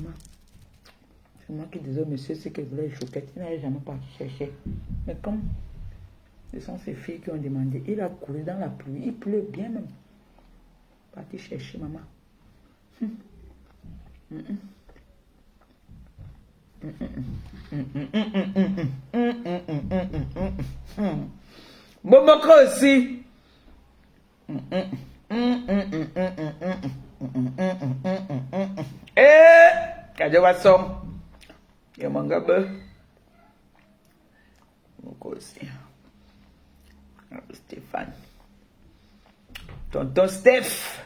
Maman, c'est moi qui disais au monsieur ce qu'il voulait, les chouquettes. Il n'avait jamais parti chercher. Mais comme ce sont ces filles qui ont demandé, il a couru dans la pluie. Il pleut bien même. Parti chercher, maman. Bomoko aussi. Kajawasom. Yamangabe. Bomoko aussi. Stéphane. Tonton Steph.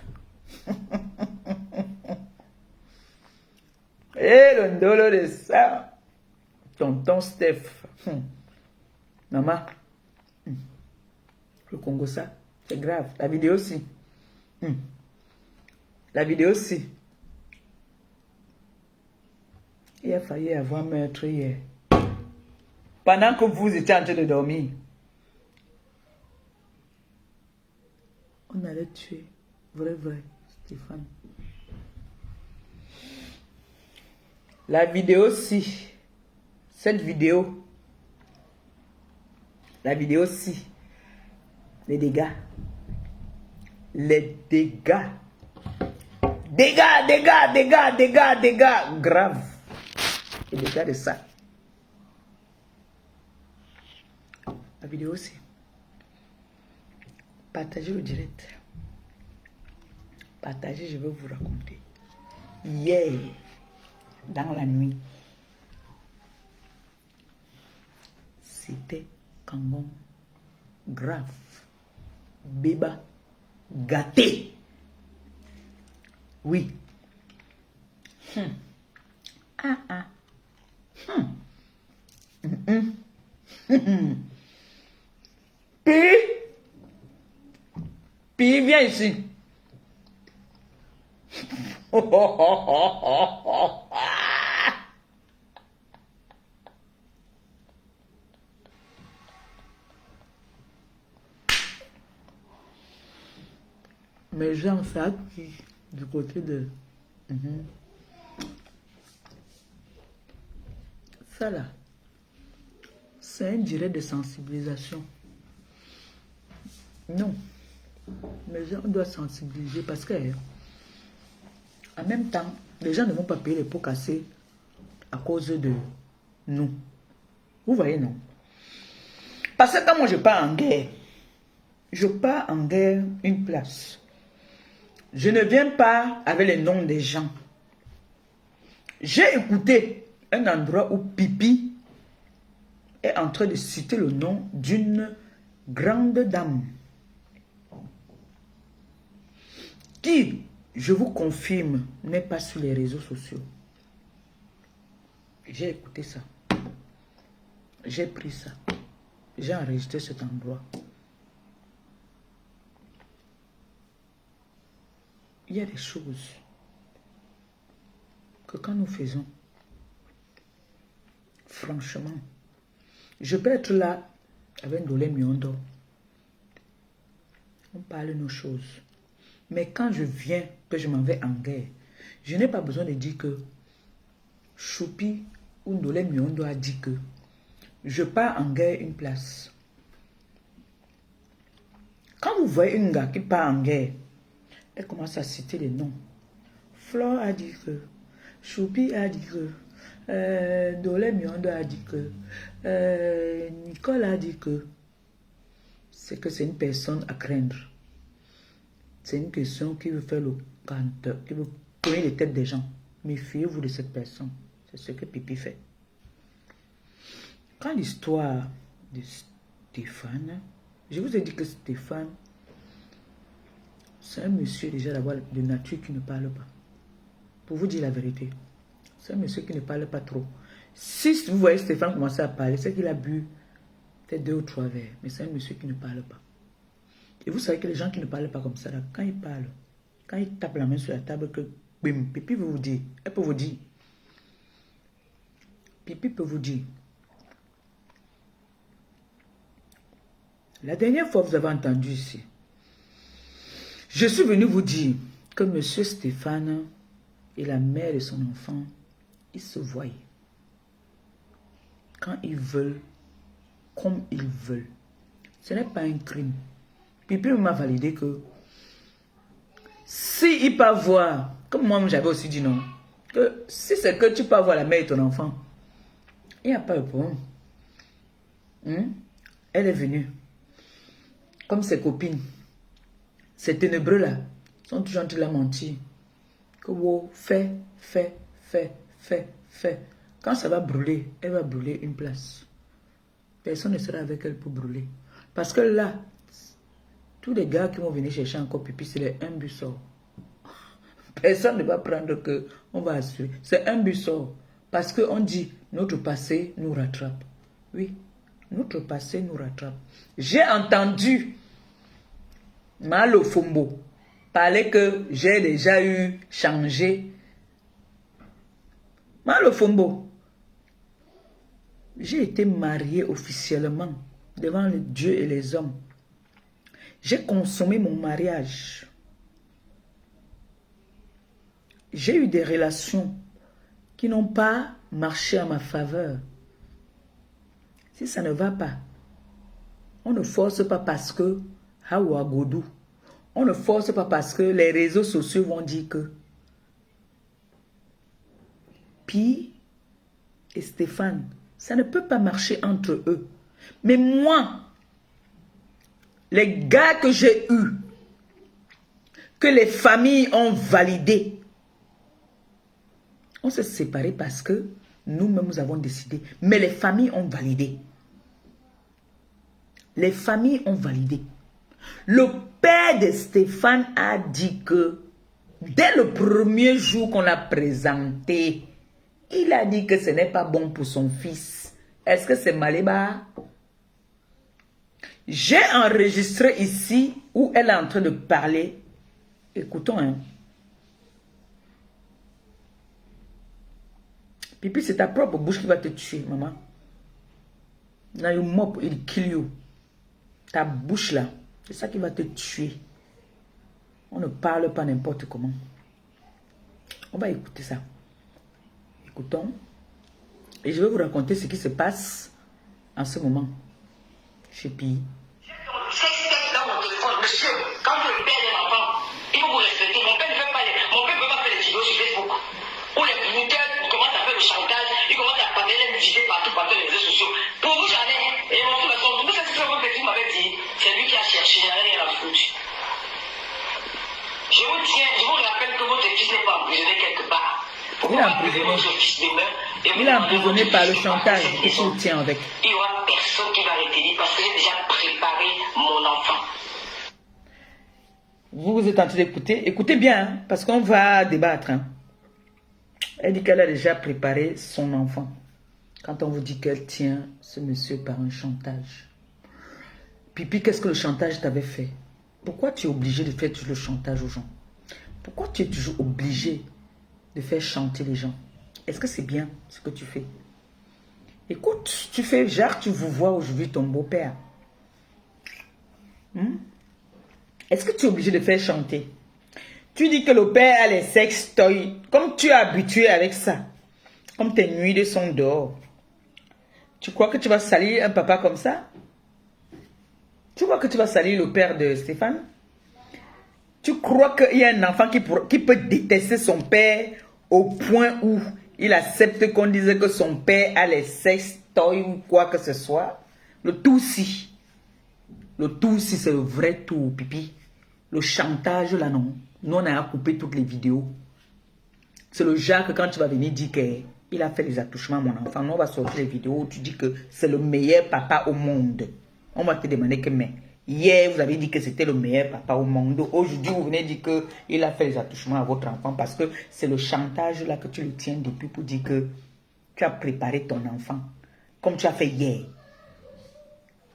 Le ndolo de ça. Tonton Steph. Maman. Le Congo, ça, c'est grave. La vidéo aussi. La vidéo aussi. Il a failli avoir meurtre hier. Pendant que vous étiez en train de dormir. On allait tuer. Vrai, Stéphane. La vidéo aussi. Cette vidéo. La vidéo aussi. Les dégâts. Les dégâts. Dégâts. Grave. Les dégâts de ça. La vidéo aussi. Partagez le direct. Partagez, je vais vous raconter. Hier, dans la nuit, c'était Kangon. Grave. Béba. Gâté. Oui. Puis viens ici. Mais genre ça du côté de... Ça là, c'est un direct de sensibilisation. Non. Mais on doit sensibiliser parce que en même temps, les gens ne vont pas payer les pots cassés à cause de nous. Vous voyez, non? Parce que quand moi je pars en guerre, je pars en guerre une place. Je ne viens pas avec les noms des gens. J'ai écouté un endroit où Pipi est en train de citer le nom d'une grande dame qui, je vous confirme, n'est pas sur les réseaux sociaux. J'ai écouté ça. J'ai pris ça. J'ai enregistré cet endroit. Il y a des choses que quand nous faisons, franchement, je peux être là avec Ndolé Miondo. On parle de nos choses. Mais quand je viens, que je m'en vais en guerre, je n'ai pas besoin de dire que Choupi ou Ndolé Miondo a dit que je pars en guerre une place. Quand vous voyez une gars qui part en guerre, elle commence à citer les noms. Flore a dit que, Choupi a dit que, Ndolé Miondo a dit que, Nicole a dit que, c'est que c'est une personne à craindre. C'est une question qui veut faire le canteur, qui veut tourner les têtes des gens. Méfiez-vous de cette personne. C'est ce que Pipi fait. Quand l'histoire de Stéphane, je vous ai dit que Stéphane, c'est un monsieur déjà d'abord de nature qui ne parle pas. Pour vous dire la vérité, c'est un monsieur qui ne parle pas trop. Si vous voyez Stéphane commencer à parler, c'est qu'il a bu peut-être 2 ou 3 verres. Mais c'est un monsieur qui ne parle pas. Et vous savez que les gens qui ne parlent pas comme ça, là, quand ils parlent, quand ils tapent la main sur la table, que bim, Pipi veut vous dire, elle peut vous dire. Pipi peut vous dire. La dernière fois, vous avez entendu ici, je suis venu vous dire que M. Stéphane et la mère de son enfant ils se voient. Quand ils veulent, comme ils veulent. Ce n'est pas un crime. Pipi m'a validé que si il peut voir, comme moi j'avais aussi dit non, que si c'est que tu peux avoir la mère de ton enfant, il n'y a pas de problème. Elle est venue. Comme ses copines, ces ténébreux là, sont toujours en train de la mentir. Que wow, fais. Quand ça va brûler, elle va brûler une place. Personne ne sera avec elle pour brûler. Parce que là, tous les gars qui vont venir chercher encore pipi, c'est un but sort. Personne ne va prendre que on va assurer. C'est un but sort. Parce qu'on dit, notre passé nous rattrape. Oui, notre passé nous rattrape. J'ai entendu Malo Fombo parler que j'ai déjà eu changé. Malo Fombo, j'ai été mariée officiellement devant le Dieu et les hommes. J'ai consommé mon mariage. J'ai eu des relations qui n'ont pas marché à ma faveur. Si ça ne va pas, on ne force pas parce que Hawa Godou. On ne force pas parce que les réseaux sociaux vont dire que Pi et Stéphane, ça ne peut pas marcher entre eux. Mais moi, les gars que j'ai eus, que les familles ont validé, on s'est séparés parce que nous-mêmes nous avons décidé. Mais les familles ont validé. Les familles ont validé. Le père de Stéphane a dit que dès le premier jour qu'on l'a présenté, il a dit que ce n'est pas bon pour son fils. Est-ce que c'est Maléba? J'ai enregistré ici où elle est en train de parler. Écoutons, hein. Pipi, c'est ta propre bouche qui va te tuer, maman. Là, you mop, il kill you. Ta bouche là, c'est ça qui va te tuer. On ne parle pas n'importe comment. On va écouter ça. Écoutons. Et je vais vous raconter ce qui se passe en ce moment chez Pi. Dans mon téléphone, monsieur, quand vous le père d'un enfant, il faut vous respecter. Mon père ne veut pas faire des vidéos sur Facebook. Où les minuteurs commencent à faire le chantage, ils commencent à partager les vidéos partout les réseaux sociaux. Pour vous, j'en ai. Et mon fils, vous savez ce que votre petit m'avait dit? C'est lui qui a cherché, il n'y a rien à foutre. Je vous rappelle que votre fils n'est pas emprisonné quelque part. Il est emprisonné. Il est emprisonné par le chantage que tu tiens avec. Il n'y aura personne qui va retenir parce que j'ai déjà préparé mon enfant. Vous êtes en train d'écouter. Écoutez bien, hein, parce qu'on va débattre. Hein. Elle dit qu'elle a déjà préparé son enfant. Quand on vous dit qu'elle tient ce monsieur par un chantage. Pipi, qu'est-ce que le chantage t'avait fait? Pourquoi tu es obligé de faire toujours le chantage aux gens? Pourquoi tu es toujours obligé de faire chanter les gens? Est-ce que c'est bien ce que tu fais? Écoute, tu fais genre tu vous vois aujourd'hui ton beau-père. Est-ce que tu es obligé de faire chanter? Tu dis que le père a les sex toys. Comme tu es habitué avec ça. Comme tes nuits de son dehors. Tu crois que tu vas salir un papa comme ça? Tu crois que tu vas salir le père de Stéphane? Tu crois qu'il y a un enfant qui peut détester son père au point où il accepte qu'on dise que son père a les sex toys ou quoi que ce soit? Le tout si. Le tout si c'est le vrai tout, Pipi. Le chantage là non. Nous on a coupé toutes les vidéos. C'est le genre que quand tu vas venir dire qu'il a fait les attouchements à mon enfant, nous on va sortir les vidéos où tu dis que c'est le meilleur papa au monde. On va te demander que mais hier vous avez dit que c'était le meilleur papa au monde. Aujourd'hui vous venez dire qu'il a fait les attouchements à votre enfant parce que c'est le chantage là que tu le tiens depuis pour dire que tu as préparé ton enfant. Comme tu as fait hier.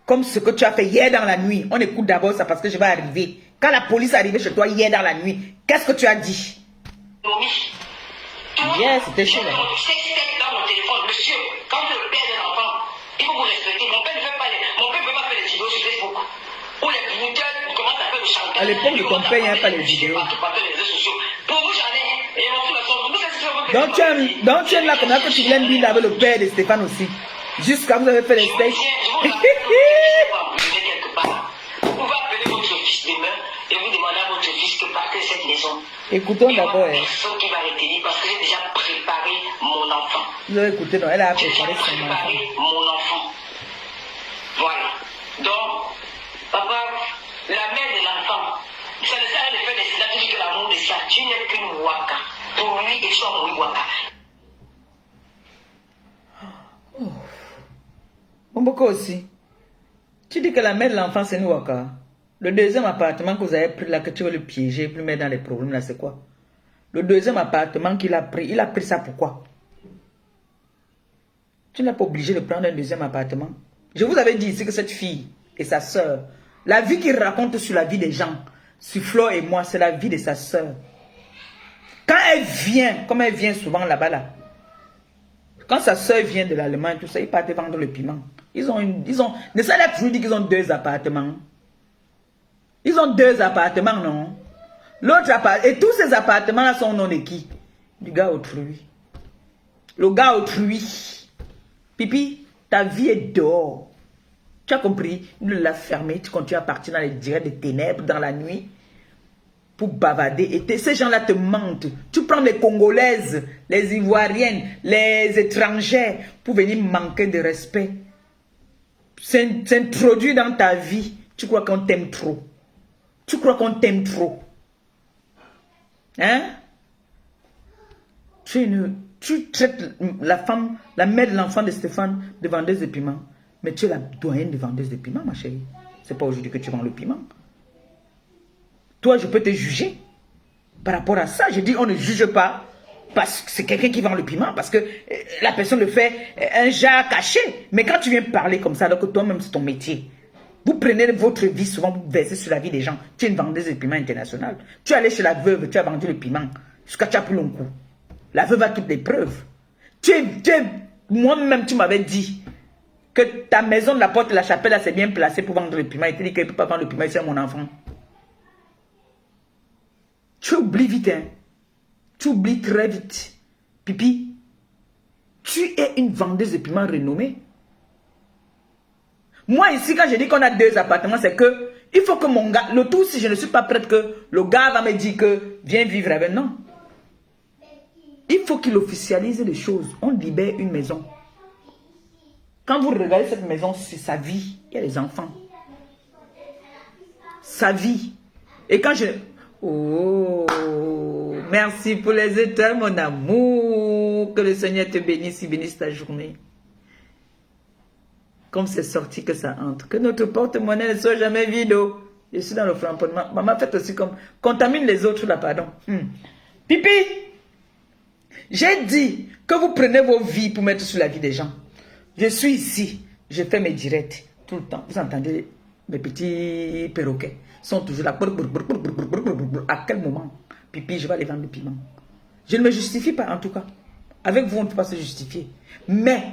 Comme ce que tu as fait hier dans la nuit. On écoute d'abord ça parce que je vais arriver. Quand la police est arrivée chez toi hier dans la nuit, qu'est-ce que tu as dit? Hier, c'était chaud. Dans mon téléphone, monsieur, quand vous êtes le père d'un enfant, il faut vous respecter. Mon père ne veut pas faire des vidéos sur Facebook. Où les minuteurs commencent à faire le chantage. À l'époque de ton père, il n'y a pas les vidéos. Partout les réseaux sociaux. Pour vous, j'en ai. Et mon fils, vous savez ce que votre Donc tu es là comme ça que tu viens de dire avec le père de Stéphane aussi. Jusqu'à vous avez fait les steaks. Vous pouvez appeler votre fils demain et vous demander à votre fils de partir de cette maison. Écoutons d'abord. Personne qui va retenir parce que j'ai déjà préparé mon enfant. Vous avez écouté, non, elle a J'ai déjà préparé son enfant. préparé mon enfant. Voilà. Donc, papa, la mère de l'enfant, ça ne sert à rien de faire des cela, tu dis que l'amour de ça, tu n'es qu'une waka. Pour lui, il soit mon waka. Mboko aussi. Tu dis que la mère de l'enfant c'est Nouaka. Le deuxième appartement que vous avez pris là, que tu veux le piéger, plus mettre dans les problèmes là, c'est quoi? Le deuxième appartement qu'il a pris, il a pris ça pourquoi? Tu n'es pas obligé de prendre un deuxième appartement. Je vous avais dit ici que cette fille et sa soeur, la vie qu'il raconte sur la vie des gens, sur Flo et moi, c'est la vie de sa soeur. Quand elle vient, comme elle vient souvent là-bas là, quand sa soeur vient de l'Allemagne, tout ça, ils partent vendre le piment. Ne ça toujours dit qu'ils ont 2 appartements. Ils ont 2 appartements, non? L'autre appartement, et tous ces appartements-là sont au nom de qui? Du gars autrui. Le gars autrui. Pipi, ta vie est dehors. Tu as compris? Il l'a fermé, tu continues à partir dans les directs des ténèbres, dans la nuit, pour bavarder. Et ces gens-là te mentent. Tu prends les Congolaises, les Ivoiriennes, les étrangères, pour venir manquer de respect. S'introduire dans ta vie. Tu crois qu'on t'aime trop. Tu crois qu'on t'aime trop. Hein? Tu traites la femme, la mère de l'enfant de Stéphane, de vendeuse de piment. Mais tu es la doyenne de vendeuse de piment, ma chérie. C'est pas aujourd'hui que tu vends le piment. Toi, je peux te juger. Par rapport à ça, je dis on ne juge pas. Parce que c'est quelqu'un qui vend le piment. Parce que la personne le fait un jar caché. Mais quand tu viens parler comme ça, alors que toi-même c'est ton métier. Vous prenez votre vie, souvent vous versez sur la vie des gens. Tu es une vendeuse de piment internationale. Tu es allé chez la veuve, tu as vendu le piment. Jusqu'à tu as pris long coup. La veuve a toutes les preuves. Moi-même, tu m'avais dit que ta maison de la porte de la chapelle, là, c'est bien placé pour vendre le piment. Et tu dis qu'elle ne peut pas vendre le piment, c'est mon enfant. Tu oublies vite, hein. Tu oublies très vite. Pipi, tu es une vendeuse de piment renommée. Moi, ici, quand je dis qu'on a 2 appartements, c'est que il faut que mon gars, le tout, si je ne suis pas prête, que le gars va me dire que viens vivre avec. Non. Il faut qu'il officialise les choses. On libère une maison. Quand vous regardez cette maison, c'est sa vie. Il y a les enfants. Sa vie. Et quand je... Oh, merci pour les étoiles, mon amour. Que le Seigneur te bénisse, il bénisse ta journée. Comme c'est sorti que ça entre. Que notre porte-monnaie ne soit jamais vide. Je suis dans le flamponnement. Maman, faites aussi comme... Contamine les autres là, pardon. Pipi, j'ai dit que vous prenez vos vies pour mettre sur la vie des gens. Je suis ici. Je fais mes directs tout le temps. Vous entendez mes petits perroquets. Sont toujours là. À quel moment, Pipi, je vais aller vendre le piment. Je ne me justifie pas, en tout cas. Avec vous, on ne peut pas se justifier. Mais,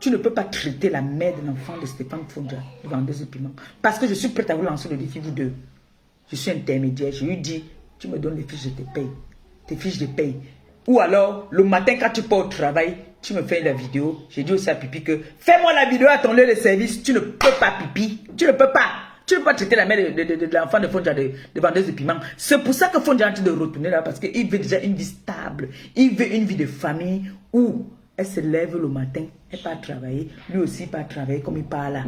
tu ne peux pas traiter la mère de l'enfant de Stéphane Fondja, de vendeuse de piment. Parce que je suis prête à vous lancer le défi, vous deux. Je suis intermédiaire. Je lui dis, tu me donnes les fiches, je te paye. Tes fiches, je paye. Ou alors, le matin, quand tu pars au travail, tu me fais la vidéo. J'ai dit aussi à Pipi que, fais-moi la vidéo à ton lieu de service. Tu ne peux pas, Pipi. Tu ne peux pas. Tu ne peux pas traiter la mère de l'enfant de Fondja de vendeuse de piment. C'est pour ça que Fondja est en train de retourner là, parce qu'il veut déjà une vie stable. Il veut une vie de famille où elle se lève le matin, elle part travailler, lui aussi part travailler comme il part là.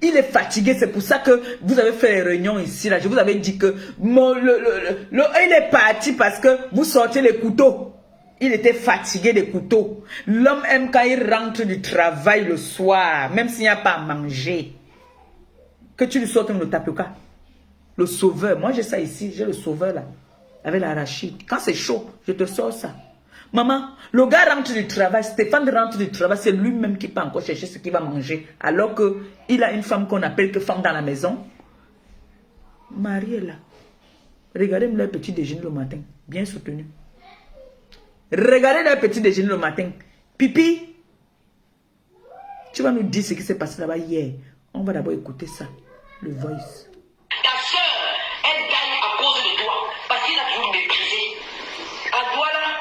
Il est fatigué, c'est pour ça que vous avez fait les réunions ici là. Je vous avais dit que il est parti parce que vous sortez les couteaux. Il était fatigué des couteaux. L'homme aime quand il rentre du travail le soir, même s'il n'y a pas à manger, que tu lui sortes le tapioca. Le sauveur, moi j'ai ça ici, j'ai le sauveur là, avec l'arachide. Quand c'est chaud, je te sors ça. Maman, le gars rentre du travail, Stéphane rentre du travail, c'est lui-même qui peut encore chercher ce qu'il va manger. Alors qu'il a une femme qu'on appelle que femme dans la maison. Marie est là. Regardez leur petit déjeuner le matin, bien soutenu. Regardez leur petit déjeuner le matin. Pipi, tu vas nous dire ce qui s'est passé là-bas hier. On va d'abord écouter ça, le voice. Ta soeur, elle gagne à cause de toi, parce qu'il a toujours méprisé. À toi là,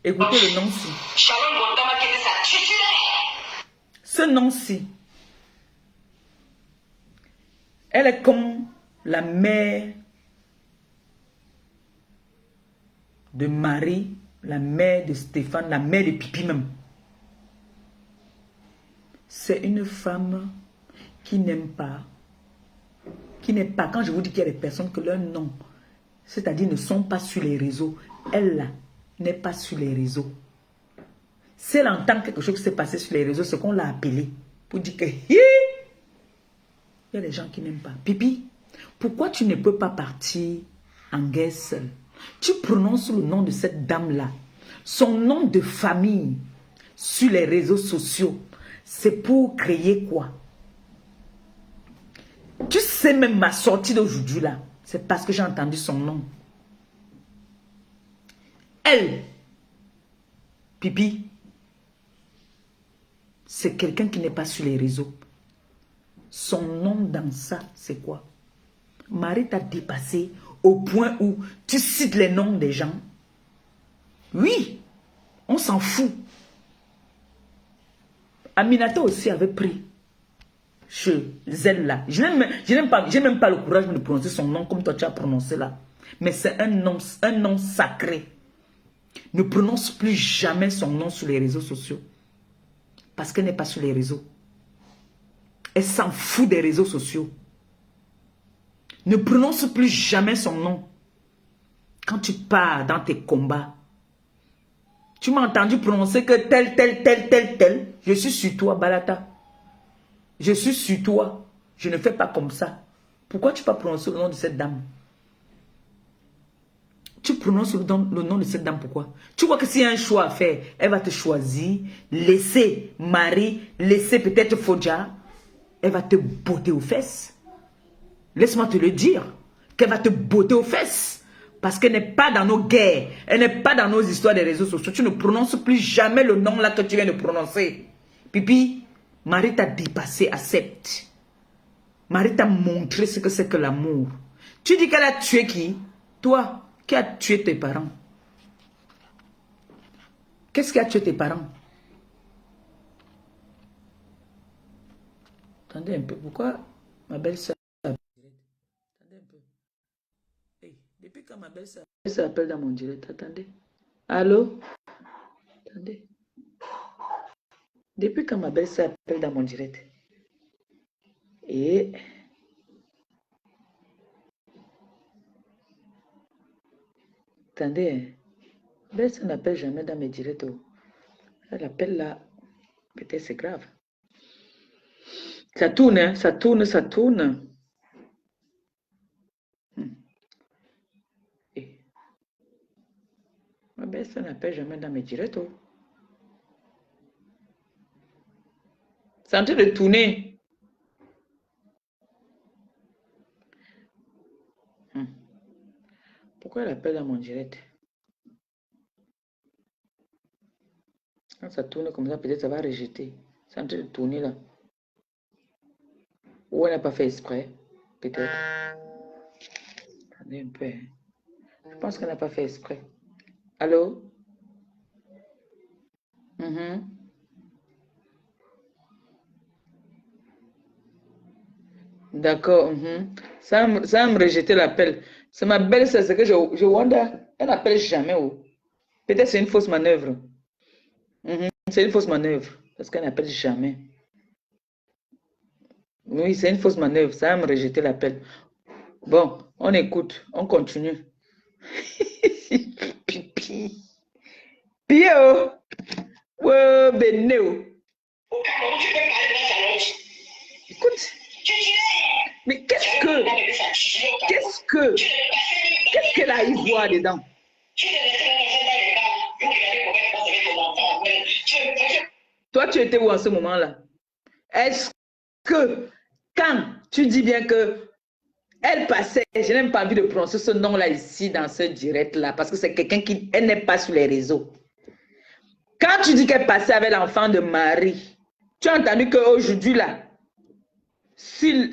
Écoutez le nom-ci. Sharon Gontama qui était sa titulaire. Ce nom-ci, elle est comme la mère de Marie, la mère de Stéphane, la mère de Pipi même. C'est une femme qui n'aime pas, qui n'est pas, quand je vous dis qu'il y a des personnes que leur nom, c'est-à-dire ne sont pas sur les réseaux, elle là, n'est pas sur les réseaux. Si elle entend quelque chose qui s'est passé sur les réseaux, c'est qu'on l'a appelée pour dire que il y a des gens qui n'aiment pas. Pipi, pourquoi tu ne peux pas partir en guerre seule? Tu prononces le nom de cette dame-là, son nom de famille sur les réseaux sociaux. C'est pour créer quoi? Tu sais même ma sortie d'aujourd'hui là, c'est parce que j'ai entendu son nom. Elle, Pipi, c'est quelqu'un qui n'est pas sur les réseaux. Son nom dans ça, c'est quoi? Marie t'a dépassé au point où tu cites les noms des gens. Oui, on s'en fout. Aminata aussi avait pris chez elle là. Je n'ai même pas le courage de prononcer son nom comme toi tu as prononcé là. Mais c'est un nom sacré. Ne prononce plus jamais son nom sur les réseaux sociaux. Parce qu'elle n'est pas sur les réseaux. Elle s'en fout des réseaux sociaux. Ne prononce plus jamais son nom. Quand tu pars dans tes combats, tu m'as entendu prononcer que tel. Je suis sur toi, Balata. Je suis sur toi. Je ne fais pas comme ça. Pourquoi tu ne peux pas prononcer le nom de cette dame? Tu prononces le nom de cette dame, pourquoi? Tu vois que s'il y a un choix à faire, elle va te choisir, laisser Marie, laisser peut-être Fodja, elle va te botter aux fesses. Laisse-moi te le dire, qu'elle va te botter aux fesses. Parce qu'elle n'est pas dans nos guerres, elle n'est pas dans nos histoires des réseaux sociaux. Tu ne prononces plus jamais le nom là que tu viens de prononcer. Pipi, Marie t'a dépassé, accepte. Marie t'a montré ce que c'est que l'amour. Tu dis qu'elle a tué qui? Toi, qui a tué tes parents? Qu'est-ce qui a tué tes parents? Attendez un peu, pourquoi ma belle-sœur... Attendez un peu. Hey, depuis quand ma belle-sœur appelle dans mon direct, attendez. Allô? Attendez. Depuis quand ma belle-sœur appelle dans mon direct? Et... Attendez, belle-sœur n'appelle jamais dans mes directs. Elle appelle là, peut-être c'est grave. Ça tourne, hein? Ça tourne. Et... Ma belle-sœur n'appelle jamais dans mes directs. C'est en train de tourner. Pourquoi elle appelle dans mon direct? Quand ça tourne comme ça, peut-être ça va rejeter. C'est en train de tourner là. Ou elle n'a pas fait exprès. Peut-être. Attendez un peu. Je pense qu'elle n'a pas fait exprès. Allô? D'accord. Ça va me rejeter l'appel. C'est ma belle-sœur, c'est que je wonder. Elle n'appelle jamais. Peut-être c'est une fausse manœuvre. C'est une fausse manœuvre. Parce qu'elle n'appelle jamais. Oui, c'est une fausse manœuvre. Ça va me rejeter l'appel. Bon, on écoute. On continue. Pipi. Pio. Ouais, Beneo. Écoute. Mais qu'est-ce qu'elle a y voir dedans? Toi, tu étais où en ce moment-là? Est-ce que, quand tu dis bien que elle passait, je n'ai pas envie de prononcer ce nom-là ici dans ce direct-là, parce que c'est quelqu'un qui, elle n'est pas sur les réseaux. Quand tu dis qu'elle passait avec l'enfant de Marie, tu as entendu qu'aujourd'hui là, si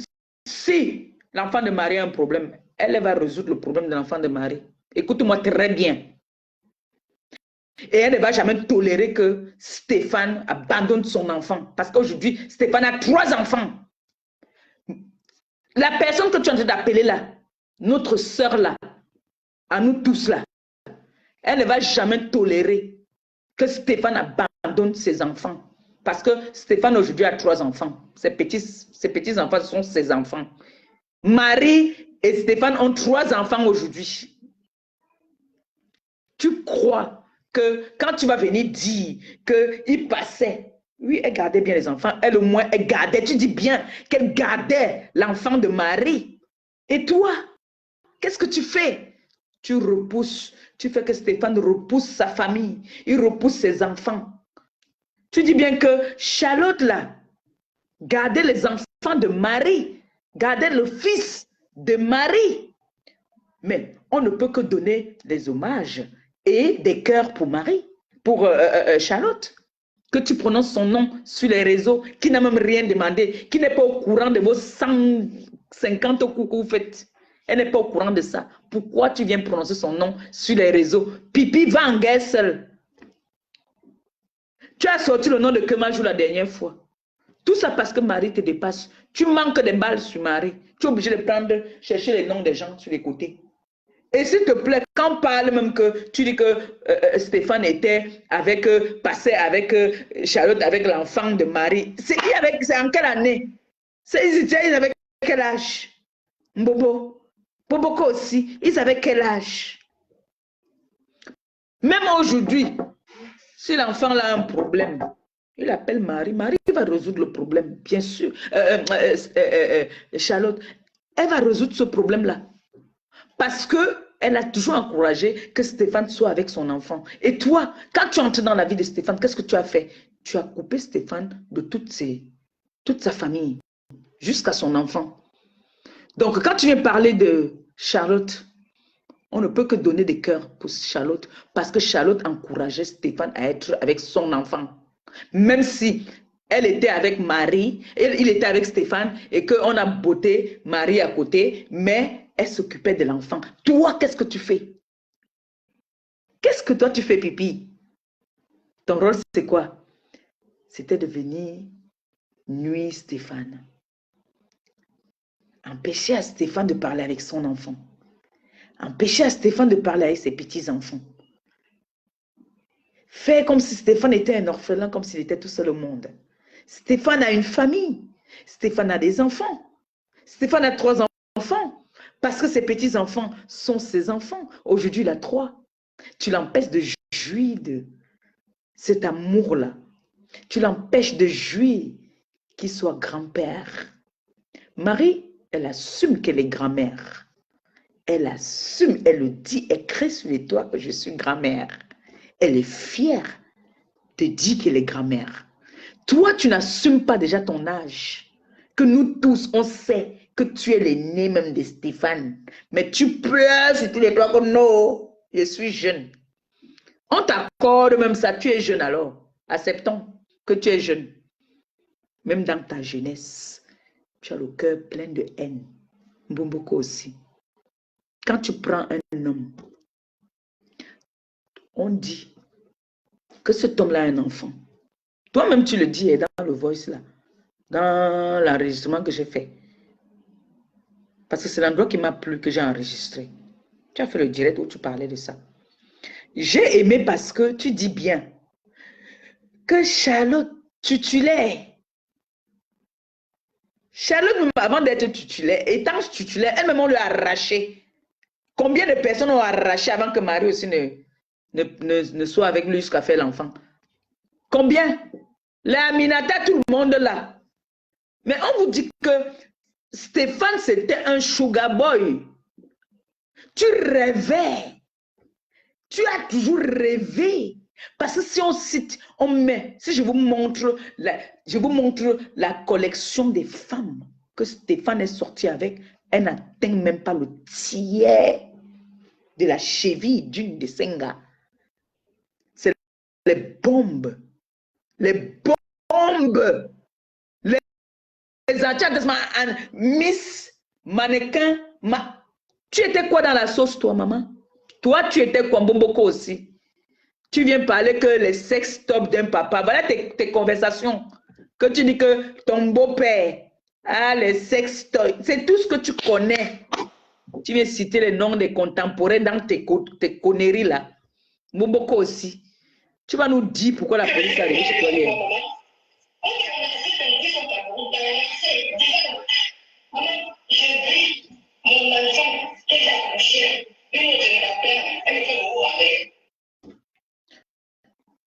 l'enfant de Marie a un problème, elle va résoudre le problème de l'enfant de Marie. Écoute-moi très bien. Et elle ne va jamais tolérer que Stéphane abandonne son enfant. Parce qu'aujourd'hui, Stéphane a 3 enfants. La personne que tu es en train d'appeler là, notre sœur là, à nous tous là, elle ne va jamais tolérer que Stéphane abandonne ses enfants. Parce que Stéphane aujourd'hui a 3 enfants. Ses petits enfants sont ses enfants. Marie et Stéphane ont 3 enfants aujourd'hui. Tu crois que quand tu vas venir dire qu'il passait, oui, elle gardait bien les enfants, elle au moins, elle gardait, tu dis bien qu'elle gardait l'enfant de Marie. Et toi, qu'est-ce que tu fais? Tu repousses, tu fais que Stéphane repousse sa famille, il repousse ses enfants. Tu dis bien que Charlotte là, gardait les enfants de Marie, gardait le fils de Marie. Mais on ne peut que donner des hommages et des cœurs pour Marie, pour Charlotte. Que tu prononces son nom sur les réseaux, qui n'a même rien demandé, qui n'est pas au courant de vos 150 coups que vous faites. Elle n'est pas au courant de ça. Pourquoi tu viens prononcer son nom sur les réseaux? Pipi va en guerre seul. Tu as sorti le nom de Kemajou la dernière fois. Tout ça parce que Marie te dépasse. Tu manques des balles sur Marie. Tu es obligé de prendre, chercher les noms des gens sur les côtés. Et s'il te plaît, quand on parle même que tu dis que Stéphane était avec, passait avec Charlotte, avec l'enfant de Marie, c'est en quelle année? Ils avaient quel âge? Bobo. Boboko aussi, ils avaient quel âge? Même aujourd'hui, si l'enfant a un problème, il appelle Marie. Marie va résoudre le problème, bien sûr. Charlotte, elle va résoudre ce problème-là. Parce qu'elle a toujours encouragé que Stéphane soit avec son enfant. Et toi, quand tu entres dans la vie de Stéphane, qu'est-ce que tu as fait? Tu as coupé Stéphane de toute sa famille, jusqu'à son enfant. Donc, quand tu viens parler de Charlotte, on ne peut que donner des cœurs pour Charlotte, parce que Charlotte encourageait Stéphane à être avec son enfant. Même si elle était avec Marie, il était avec Stéphane, et qu'on a botté Marie à côté, mais elle s'occupait de l'enfant. Toi, qu'est-ce que tu fais? Qu'est-ce que toi tu fais, Pipi? Ton rôle, c'est quoi? C'était de venir nuire Stéphane. Empêcher à Stéphane de parler avec son enfant. Empêcher à Stéphane de parler avec ses petits-enfants. Faire comme si Stéphane était un orphelin, comme s'il était tout seul au monde. Stéphane a une famille. Stéphane a des enfants. Stéphane a 3 enfants. Parce que ses petits-enfants sont ses enfants. Aujourd'hui, il a 3. Tu l'empêches de jouir de cet amour-là. Tu l'empêches de jouir qu'il soit grand-père. Marie, elle assume qu'elle est grand-mère. Elle assume, elle le dit, elle crée sur les toits que je suis grand-mère. Elle est fière de dire qu'elle est grand-mère. Toi, tu n'assumes pas déjà ton âge. Que nous tous, on sait que tu es l'aîné même de Stéphane. Mais tu pleures sur tous les plans comme non, je suis jeune. On t'accorde même ça, tu es jeune alors. Acceptons que tu es jeune. Même dans ta jeunesse, tu as le cœur plein de haine. Mbomboko aussi. Quand tu prends un homme, on dit que cet homme-là a un enfant. Toi-même, tu le dis dans le voice là, dans l'enregistrement que j'ai fait. Parce que c'est l'endroit qui m'a plu que j'ai enregistré. Tu as fait le direct où tu parlais de ça. J'ai aimé parce que tu dis bien que Charlotte tutulaire. Charlotte, avant d'être tutulaire, étant tutulaire, elle-même, on lui a arraché. Combien de personnes ont arraché avant que Marie aussi ne soit avec lui jusqu'à faire l'enfant? Combien? La Aminata, tout le monde là. Mais on vous dit que Stéphane, c'était un sugar boy. Tu rêvais. Tu as toujours rêvé. Parce que si on cite, on met, si je vous montre la collection des femmes que Stéphane est sorti avec, elle n'atteint même pas le tiers de la cheville d'une de ces gars. C'est les bombes. Les bombes. Les achats, Miss, mannequin. Tu étais quoi dans la sauce, toi, maman? Toi, tu étais quoi, Bomboko aussi? Tu viens parler que les sex top d'un papa. Voilà tes conversations. Que tu dis que ton beau-père a les sex toys. C'est tout ce que tu connais. Tu viens citer les noms des contemporains dans tes conneries là. Moboko aussi. Tu vas nous dire pourquoi la police a arrivé chez toi hier.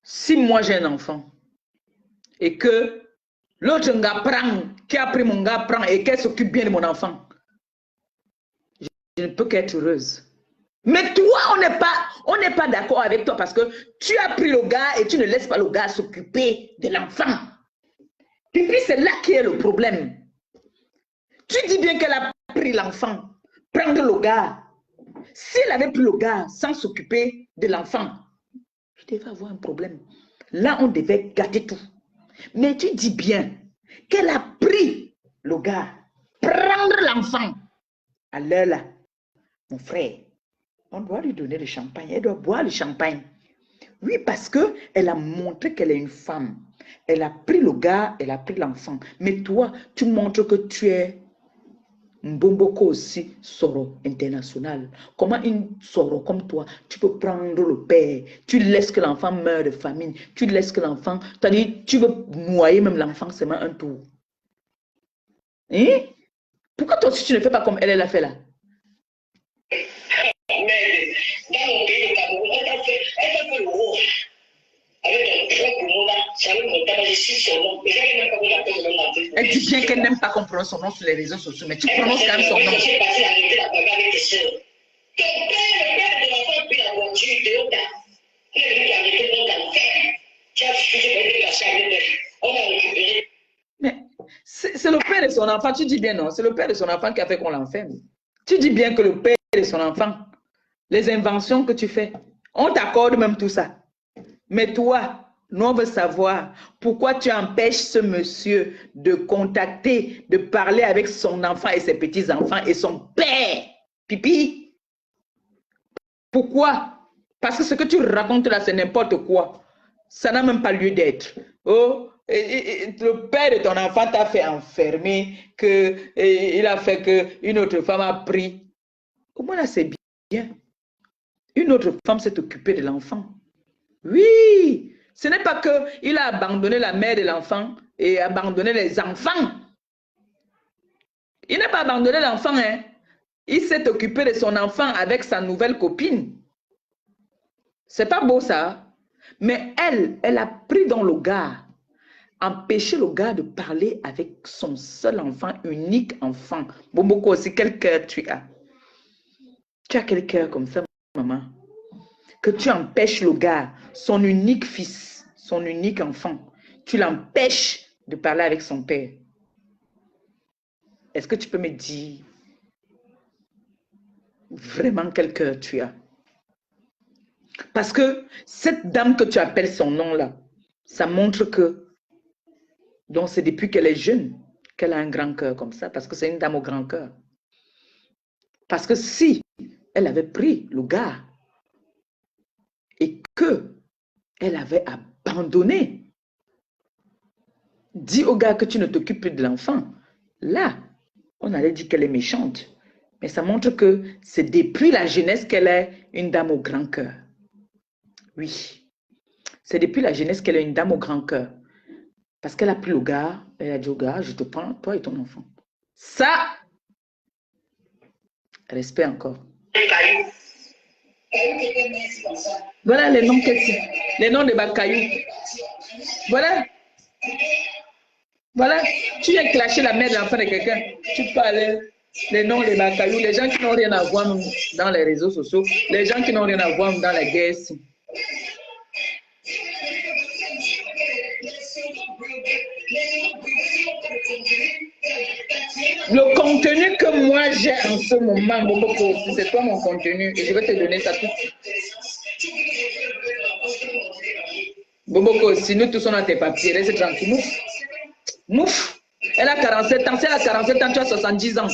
Si moi j'ai un enfant et que l'autre gars prend, qui a pris mon gars prend et qu'elle s'occupe bien de mon enfant, je ne peux qu'être heureuse. Mais toi, on n'est pas d'accord avec toi parce que tu as pris le gars et tu ne laisses pas le gars s'occuper de l'enfant. Et puis c'est là qui est le problème. Tu dis bien qu'elle a pris l'enfant, prendre le gars. Si elle avait pris le gars sans s'occuper de l'enfant, je devais avoir un problème. Là, on devait gâter tout. Mais tu dis bien qu'elle a pris le gars, prendre l'enfant. À l'heure là, mon frère, on doit lui donner le champagne. Elle doit boire le champagne. Oui, parce qu'elle a montré qu'elle est une femme. Elle a pris le gars, elle a pris l'enfant. Mais toi, tu montres que tu es Mbomboko aussi, Soro international. Comment une Soro comme toi, tu peux prendre le père, tu laisses que l'enfant meure de famine, tu laisses que l'enfant, tu veux noyer même l'enfant seulement un tour. Hein? Pourquoi toi aussi tu ne fais pas comme elle a fait là? Mais dans mon pays, le Cameroun, elle a fait le haut. Avec un très gros là, ça veut mon tabac, je suis son nom. Mais j'avais même pas vu la paix de mon. Elle dit bien qu'elle n'aime pas qu'on prononce son nom sur les réseaux sociaux, mais tu prononces quand même son nom. Je suis passé à arrêter la bagarre avec tes soeurs. Ton père, le père de l'enfant, puis la voiture de Oda. Il est venu arrêter ton enfant. Tu as foutu de passer avec elle. On l'a récupéré. Mais c'est le père de son enfant, tu dis bien non, c'est le père de son enfant qui a fait qu'on l'enferme. Tu dis bien que le père de son enfant, les inventions que tu fais, on t'accorde même tout ça. Mais toi, nous on veut savoir pourquoi tu empêches ce monsieur de contacter, de parler avec son enfant et ses petits-enfants et son père. Pipi. Pourquoi? Parce que ce que tu racontes là, c'est n'importe quoi. Ça n'a même pas lieu d'être. Oh, le père de ton enfant t'a fait enfermer, il a fait qu'une autre femme a pris. Au moins là, c'est bien. Une autre femme s'est occupée de l'enfant. Oui, ce n'est pas qu'il a abandonné la mère de l'enfant et abandonné les enfants. Il n'a pas abandonné l'enfant, hein. Il s'est occupé de son enfant avec sa nouvelle copine. C'est pas beau ça. Mais elle a pris dans le gars, empêché le gars de parler avec son seul enfant, unique enfant. Bomboko aussi, quel cœur tu as? Tu as quel cœur comme ça, maman? Que tu empêches le gars, son unique fils, son unique enfant, tu l'empêches de parler avec son père. Est-ce que tu peux me dire vraiment quel cœur tu as? Parce que cette dame que tu appelles son nom là, ça montre que, donc c'est depuis qu'elle est jeune qu'elle a un grand cœur comme ça, parce que c'est une dame au grand cœur. Parce que si elle avait pris le gars, et qu'elle avait abandonné, dis au gars que tu ne t'occupes plus de l'enfant, là, on allait dire qu'elle est méchante. Mais ça montre que c'est depuis la jeunesse qu'elle est une dame au grand cœur. Oui, c'est depuis la jeunesse qu'elle est une dame au grand cœur. Parce qu'elle a pris le gars, elle a dit au gars, je te prends, toi et ton enfant. Ça, respect encore. Voilà les noms les noms de Bakayou. Voilà. Voilà. Tu viens clasher la mère de l'enfant de quelqu'un. Tu parles les noms de Bakayou. Les gens qui n'ont rien à voir dans les réseaux sociaux. Les gens qui n'ont rien à voir dans la guerre. Le contenu que moi j'ai en ce moment, Bomboko, c'est toi mon contenu et je vais te donner ça tout de suite. Bomboko, si nous tous on a tes papiers, reste tranquille. Mouf. Mouf. Elle a 47 ans. Si elle a 47 ans, tu as 70 ans.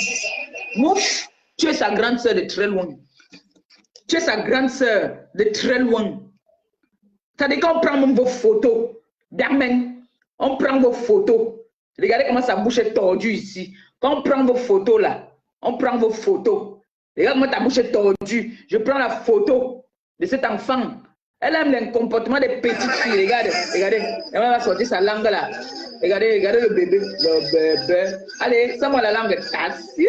Mouf. Tu es sa grande sœur de très loin. Tu es sa grande sœur de très loin. Ça dit qu'on prend même vos photos. D'amen, on prend vos photos. Regardez comment sa bouche est tordue ici. Quand on prend vos photos là, on prend vos photos. Regarde comment ta bouche est tordue. Je prends la photo de cet enfant. Elle aime le comportement des petites filles. Regardez, regardez. Elle va sortir sa langue là. Regardez, regardez le bébé. Le bébé. Allez, sors-moi la langue. Assis.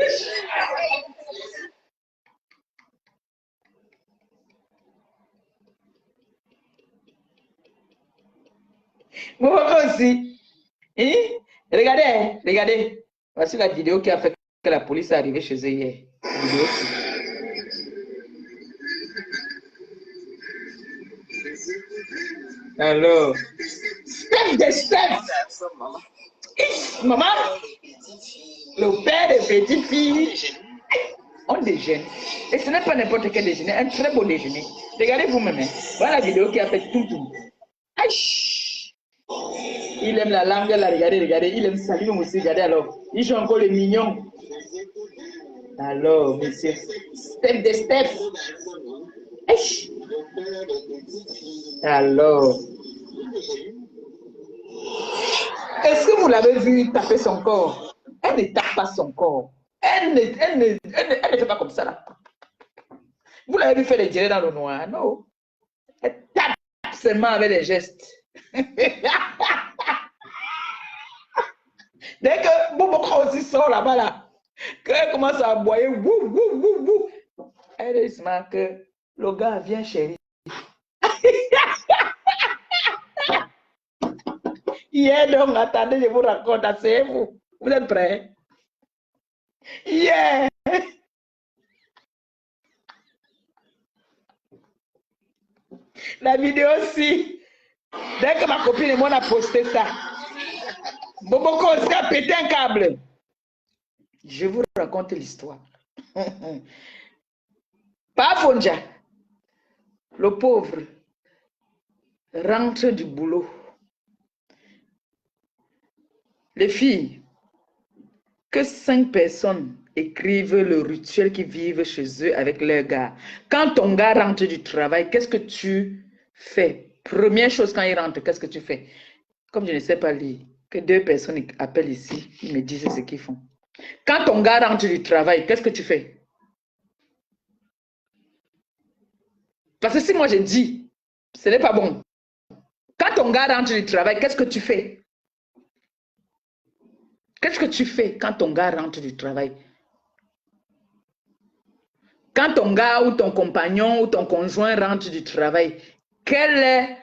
Moi aussi. Hein? Regardez, regardez. Voici la vidéo qui a fait que la police est arrivée chez eux hier. Vidéo aussi. Alors, Steph de Steph. Maman, le père des petites filles, on déjeune. Et ce n'est pas n'importe quel déjeuner, un très beau déjeuner. Regardez vous-même. Voilà la vidéo qui a fait tout. Aïe. Il aime la langue, là, regardez, regardez. Il aime saluer aussi, regardez alors. Il joue encore les mignons. Alors, monsieur, Steph de Steph. Aïe. Alors, est-ce que vous l'avez vu taper son corps? Elle ne tape pas son corps. Elle ne fait pas comme ça là. Vous l'avez vu faire les direts dans le noir? Non. Elle tape seulement avec les gestes. Dès que Bobo aussi sort là-bas là, qu'elle commence à aboyer, elle se dit que le gars vient chérie. Yeah, donc attendez, je vous raconte, asseyez-vous. Vous êtes prêts? Yeah! La vidéo aussi, dès que ma copine et moi on a posté ça, Boboko aussi a pété un câble. Je vous raconte l'histoire. Pas Fonja, le pauvre, rentre du boulot. Les filles, que 5 personnes écrivent le rituel qu'ils vivent chez eux avec leur gars. Quand ton gars rentre du travail, qu'est-ce que tu fais? Première chose quand il rentre, qu'est-ce que tu fais? Comme je ne sais pas lire, que 2 personnes appellent ici, ils me disent ce qu'ils font. Quand ton gars rentre du travail, qu'est-ce que tu fais? Parce que si moi je dis, ce n'est pas bon. Quand ton gars rentre du travail, qu'est-ce que tu fais? Qu'est-ce que tu fais quand ton gars rentre du travail? Quand ton gars ou ton compagnon ou ton conjoint rentre du travail, quel est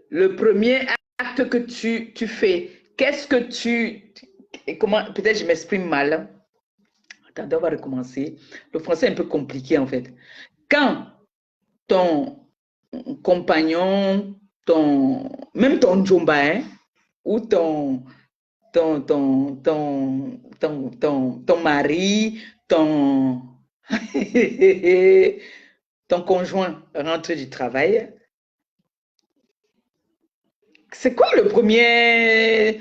le premier acte que tu fais? Qu'est-ce que tu... Comment... Peut-être je m'exprime mal. Attendez, on va recommencer. Le français est un peu compliqué en fait. Quand ton compagnon, même ton jomba, hein, ou ton mari, ton conjoint rentre du travail. C'est quoi le premier?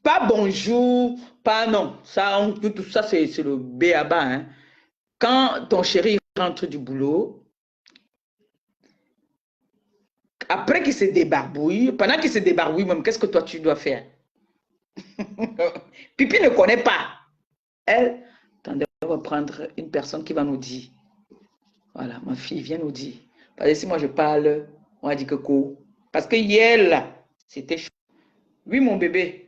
Pas bonjour, pas non. Ça, tout ça, c'est le b.a.-ba. Hein. Quand ton chéri rentre du boulot, après qu'il se débarbouille, pendant qu'il se débarbouille même, qu'est-ce que toi tu dois faire? Pipi ne connaît pas. Elle, attendez, on va prendre une personne qui va nous dire. Voilà, ma fille vient nous dire. Parce que si moi je parle, on va dire que quoi. Parce que hier, là, c'était chaud. Oui, mon bébé.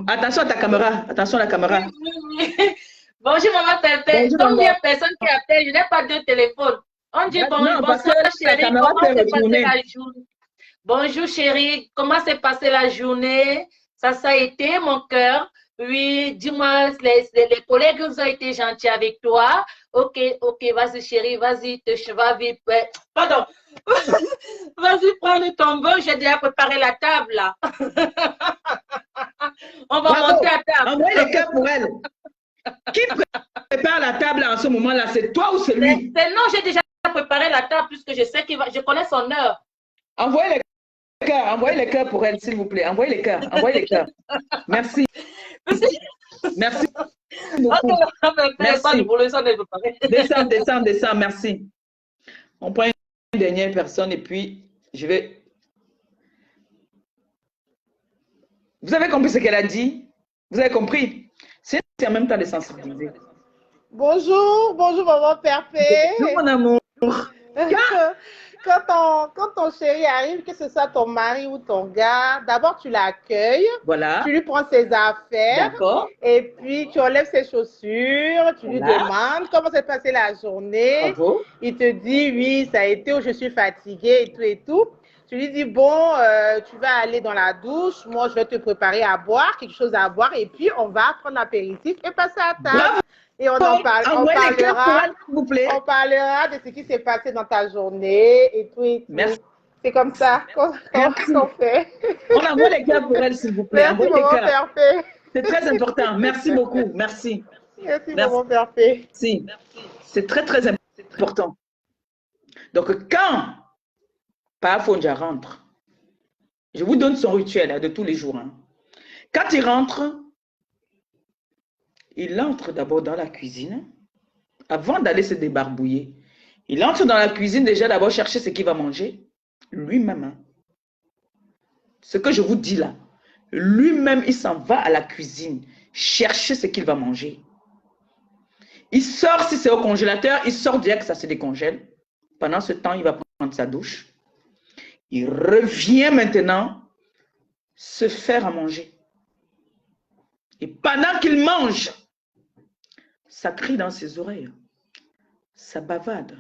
Attention à ta caméra. Attention à la caméra. Bonjour, maman Pépé. Combien de personnes qui appellent? Je n'ai pas de téléphone. On dit bonjour, chérie. Comment s'est passée la journée? Bonjour, chérie. Comment s'est passée la journée? Ça a été, mon cœur. Oui, dis-moi, les collègues ont été gentils avec toi. Ok, vas-y, chérie, vas-y, vas-y. Pardon. Vas-y, prends ton bon. J'ai déjà préparé la table, là. On va monter à table. Envoyez les cœurs pour elle. Qui prépare la table en ce moment-là? C'est toi ou c'est lui? Non, j'ai déjà préparé la table puisque je sais je connais son heure. Envoyez les cœurs pour elle, s'il vous plaît. Envoyez les cœurs. Merci. Merci. Merci. Descends, merci. On prend une dernière personne et puis Je vais... Vous avez compris ce qu'elle a dit? Vous avez compris? C'est en même temps de sensibiliser. Bonjour, bonjour maman Perpé. Bonjour mon amour. Quand ton chéri arrive, que ce soit ton mari ou ton gars, d'abord tu l'accueilles, Voilà. tu lui prends ses affaires, D'accord. et puis tu enlèves ses chaussures, tu lui demandes comment s'est passée la journée. Bravo. Il te dit oui, ça a été où je suis fatiguée et tout et tout. Tu lui dis bon, tu vas aller dans la douche, moi je vais te préparer à boire, quelque chose à boire, et puis on va prendre l'apéritif et passer à table. Bravo. Et on parlera de ce qui s'est passé dans ta journée et tout et tout. Merci. C'est comme ça qu'on fait. On envoie les cœurs pour elle, s'il vous plaît. Merci, maman Perpé. C'est très important. Merci beaucoup. Merci. Merci, maman Perpé. Si. C'est très, très important. Donc, quand Papa Fonja rentre, je vous donne son rituel de tous les jours. Hein. Quand il rentre, il entre d'abord dans la cuisine. Avant d'aller se débarbouiller, il entre dans la cuisine déjà d'abord chercher ce qu'il va manger. Lui-même. Hein. Ce que je vous dis là, lui-même, il s'en va à la cuisine chercher ce qu'il va manger. Il sort, si c'est au congélateur, il sort direct que ça se décongèle. Pendant ce temps, il va prendre sa douche. Il revient maintenant se faire à manger. Et pendant qu'il mange, ça crie dans ses oreilles. Ça bavade.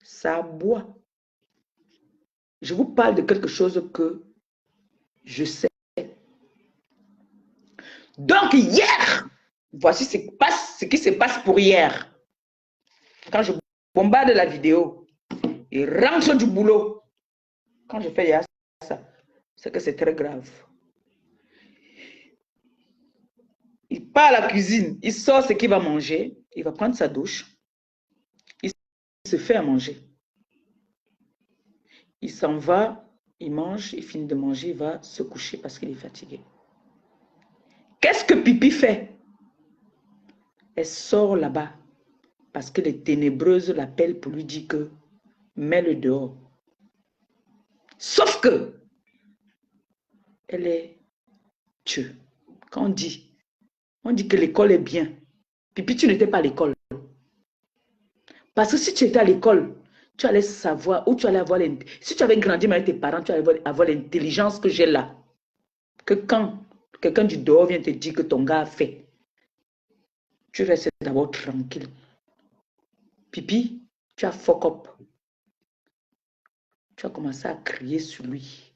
Ça aboie. Je vous parle de quelque chose que je sais. Donc hier, voici ce qui se passe pour hier. Quand je bombarde la vidéo, il rentre du boulot. Quand je fais ça, c'est que c'est très grave. Il part à la cuisine, il sort ce qu'il va manger, il va prendre sa douche, il se fait à manger. Il s'en va, il mange, il finit de manger, il va se coucher parce qu'il est fatigué. Qu'est-ce que Pipi fait? Elle sort là-bas parce que les ténébreuses l'appellent pour lui dire que mets-le dehors. Sauf que elle est Dieu. Quand on dit que l'école est bien. Pipi, tu n'étais pas à l'école. Parce que si tu étais à l'école, tu allais savoir, ou tu allais avoir, si tu avais grandi avec tes parents, tu allais avoir l'intelligence que j'ai là. Que quand quelqu'un du dehors vient te dire que ton gars a fait, tu restes d'abord tranquille. Pipi, tu as fuck up. Tu as commencé à crier sur lui.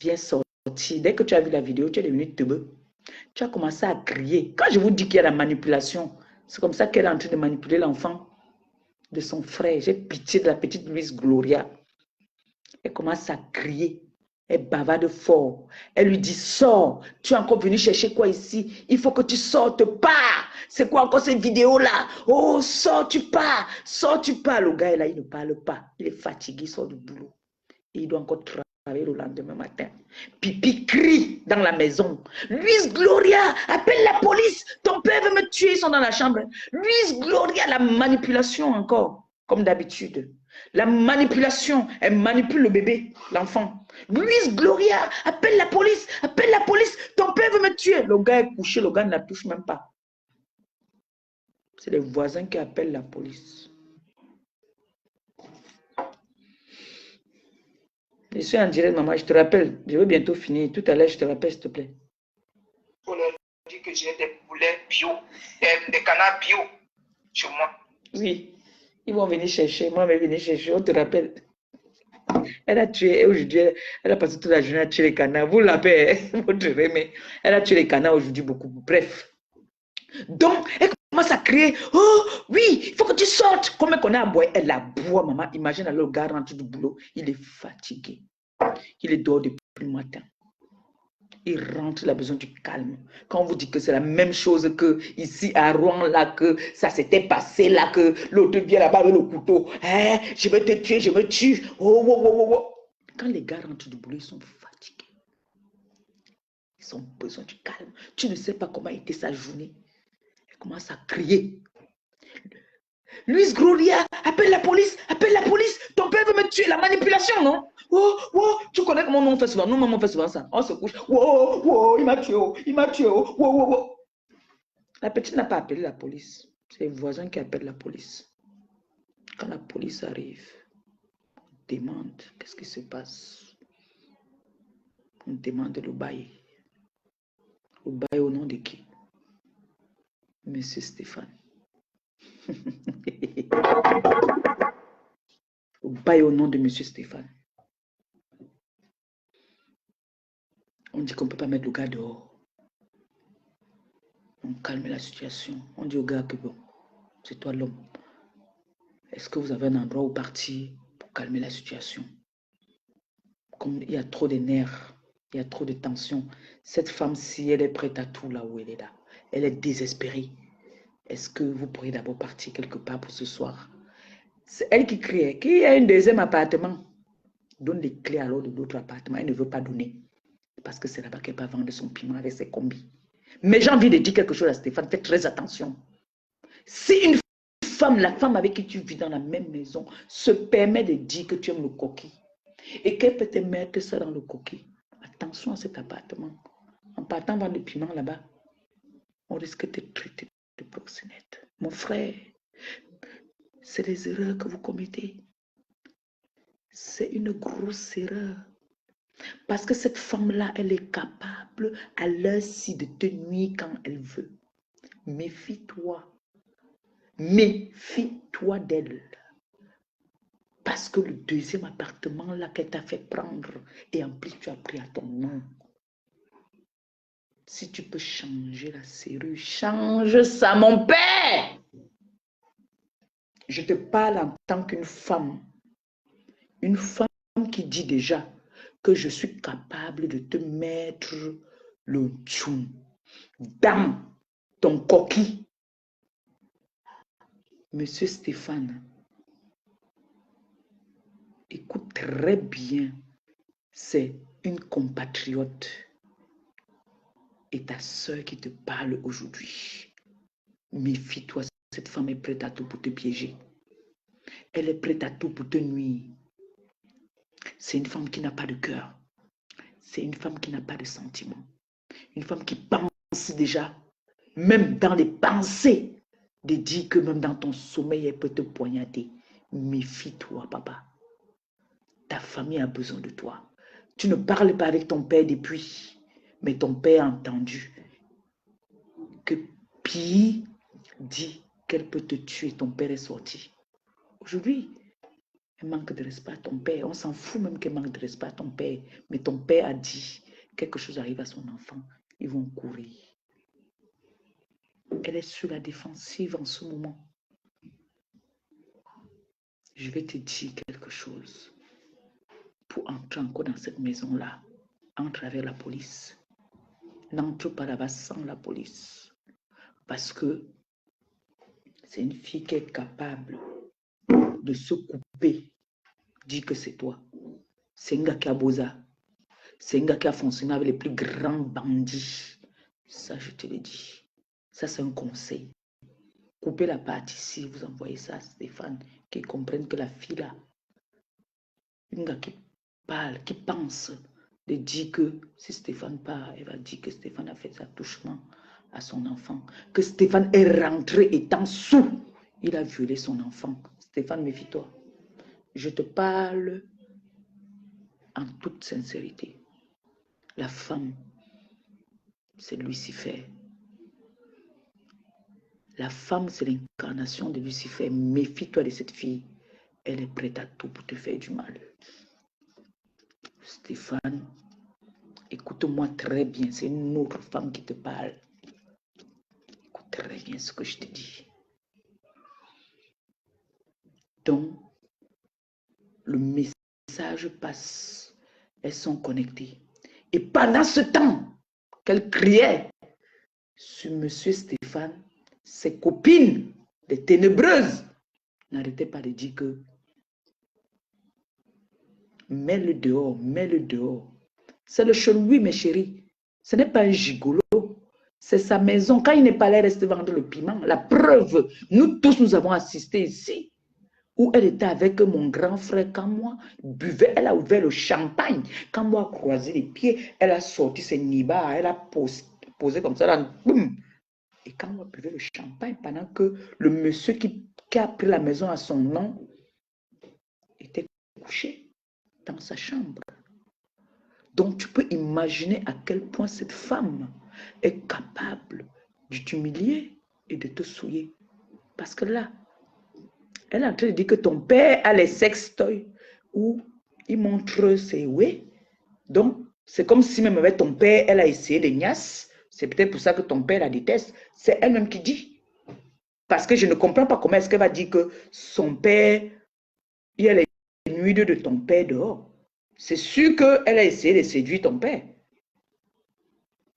Viens sortir. Dès que tu as vu la vidéo, tu es devenu teubeux. Tu as commencé à crier. Quand je vous dis qu'il y a la manipulation, c'est comme ça qu'elle est en train de manipuler l'enfant de son frère. J'ai pitié de la petite Louise Gloria. Elle commence à crier. Elle bavarde fort. Elle lui dit, sors. Tu es encore venu chercher quoi ici? Il faut que tu sortes. Pars. C'est quoi encore cette vidéo-là? Oh, sors, tu pars. Sors, tu pars. Le gars, là, il ne parle pas. Il est fatigué, il sort du boulot. Et il doit encore travailler le lendemain matin. Pipi crie dans la maison. Louise Gloria, appelle la police. Ton père veut me tuer. Ils sont dans la chambre. Louise Gloria, la manipulation encore, comme d'habitude. La manipulation, elle manipule le bébé, l'enfant. Louise Gloria, appelle la police, ton père veut me tuer. Le gars est couché, le gars ne la touche même pas. C'est les voisins qui appellent la police. Je suis en direct, maman, je te rappelle, je vais bientôt finir. Tout à l'heure, je te rappelle, s'il te plaît. On leur dit que j'ai des poulets bio, des canards bio chez moi. Oui. Ils vont venir chercher, moi je vais venir chercher, on te rappelle. Elle a tué, aujourd'hui, elle a passé toute la journée à tuer les canards. Vous l'appelez, votre remède. Elle a tué les canards aujourd'hui beaucoup. Bref. Donc, elle commence à crier, oh oui, il faut que tu sortes. Comme elle connaît à boire, elle la boit, maman. Imagine alors le gars rentre du boulot, il est fatigué. Il est dehors depuis le matin. Il rentre, il a besoin du calme. Quand on vous dit que c'est la même chose que ici à Rouen, là, que ça s'était passé, là, que l'autre vient là-bas avec le couteau. Hein, je vais te tuer, je me tue. Oh, oh, oh, oh, oh. Quand les gars rentrent du boulot, ils sont fatigués. Ils ont besoin du calme. Tu ne sais pas comment a été sa journée. Elle commence à crier. Luis Gloria, appelle la police, ton père veut me tuer, la manipulation, non? Oh, oh, tu connais comment on fait souvent, nous, maman, on fait souvent ça, on se couche, oh, oh, il m'a tué, oh, oh, oh, oh. La petite n'a pas appelé la police, c'est les voisins qui appellent la police. Quand la police arrive, on demande qu'est-ce qui se passe. On demande le bail. Le bail au nom de qui? Monsieur Stéphane. Le bail au nom de Monsieur Stéphane. On dit qu'on ne peut pas mettre le gars dehors. On calme la situation. On dit au gars que bon, c'est toi l'homme. Est-ce que vous avez un endroit où partir pour calmer la situation? Comme il y a trop de nerfs, il y a trop de tension. Cette femme-ci, elle est prête à tout là où elle est là. Elle est désespérée. Est-ce que vous pourriez d'abord partir quelque part pour ce soir? C'est elle qui crie. Qui a un deuxième appartement? Donne les clés alors de d'autres appartements. Elle ne veut pas donner. Parce que c'est là-bas qu'elle va vendre son piment avec ses combis. Mais j'ai envie de dire quelque chose à Stéphane. Fais très attention. Si une femme, la femme avec qui tu vis dans la même maison, se permet de dire que tu aimes le coquille et qu'elle peut te mettre ça dans le coquille, attention à cet appartement. En partant vendre le piment là-bas, on risque de traiter de proxénète. Mon frère, c'est les erreurs que vous commettez. C'est une grosse erreur. Parce que cette femme-là, elle est capable à l'heure-ci de te nuire quand elle veut. Méfie-toi. Méfie-toi d'elle. Parce que le deuxième appartement là qu'elle t'a fait prendre, et en plus tu as pris à ton nom. Si tu peux changer la serrure, change ça, mon père. Je te parle en tant qu'une femme. Une femme qui dit déjà que je suis capable de te mettre le tchoum dans ton coquille. Monsieur Stéphane, écoute très bien, c'est une compatriote et ta soeur qui te parle aujourd'hui. Méfie-toi, cette femme est prête à tout pour te piéger. Elle est prête à tout pour te nuire. C'est une femme qui n'a pas de cœur. C'est une femme qui n'a pas de sentiments. Une femme qui pense déjà, même dans les pensées, de dire que même dans ton sommeil, elle peut te poignarder. Méfie-toi, papa. Ta famille a besoin de toi. Tu ne parles pas avec ton père depuis, mais ton père a entendu que Pi dit qu'elle peut te tuer. Ton père est sorti. Aujourd'hui, elle manque de respect à ton père. On s'en fout même qu'elle manque de respect à ton père. Mais ton père a dit, quelque chose arrive à son enfant, ils vont courir. Elle est sur la défensive en ce moment. Je vais te dire quelque chose. Pour entrer encore dans cette maison-là, entre avec la police. N'entre pas là-bas sans la police. Parce que c'est une fille qui est capable de se couper. Dis que c'est toi. C'est un gars qui a bosa. C'est un gars qui a fonctionné avec les plus grands bandits. Ça, je te le dis. Ça, c'est un conseil. Coupez la partie ici, vous envoyez ça à Stéphane, qui comprenne que la fille là, un gars qui parle, qui pense, de dire que si Stéphane part, elle va dire que Stéphane a fait attouchement à son enfant. Que Stéphane est rentré étant sous. Il a violé son enfant. Stéphane, méfie-toi. Je te parle en toute sincérité. La femme, c'est Lucifer. La femme, c'est l'incarnation de Lucifer. Méfie-toi de cette fille. Elle est prête à tout pour te faire du mal. Stéphane, écoute-moi très bien. C'est une autre femme qui te parle. Écoute très bien ce que je te dis. Donc, le message passe. Elles sont connectées. Et pendant ce temps qu'elle criait sur Monsieur Stéphane, ses copines, les ténébreuses, n'arrêtaient pas de dire que mets-le dehors, mets-le dehors. C'est le chenouille, mes chéris. Ce n'est pas un gigolo. C'est sa maison. Quand il n'est pas là, elle reste vendre le piment. La preuve, nous tous, nous avons assisté ici, où elle était avec mon grand frère. Quand moi, buvait, elle a ouvert le champagne. Quand moi, croisé les pieds, elle a sorti ses nibas, elle a posé comme ça, là, boum. Et quand moi, buvait le champagne, pendant que le monsieur qui a pris la maison à son nom était couché dans sa chambre. Donc, tu peux imaginer à quel point cette femme est capable de t'humilier et de te souiller. Parce que là, elle est en train de dire que ton père a les sextoys où il montre ses ouais. Donc, c'est comme si même avec ton père, elle a essayé de niasse. C'est peut-être pour ça que ton père la déteste. C'est elle-même qui dit. Parce que je ne comprends pas comment est-ce qu'elle va dire que son père, il y a les nuits de ton père dehors. C'est sûr qu'elle a essayé de séduire ton père.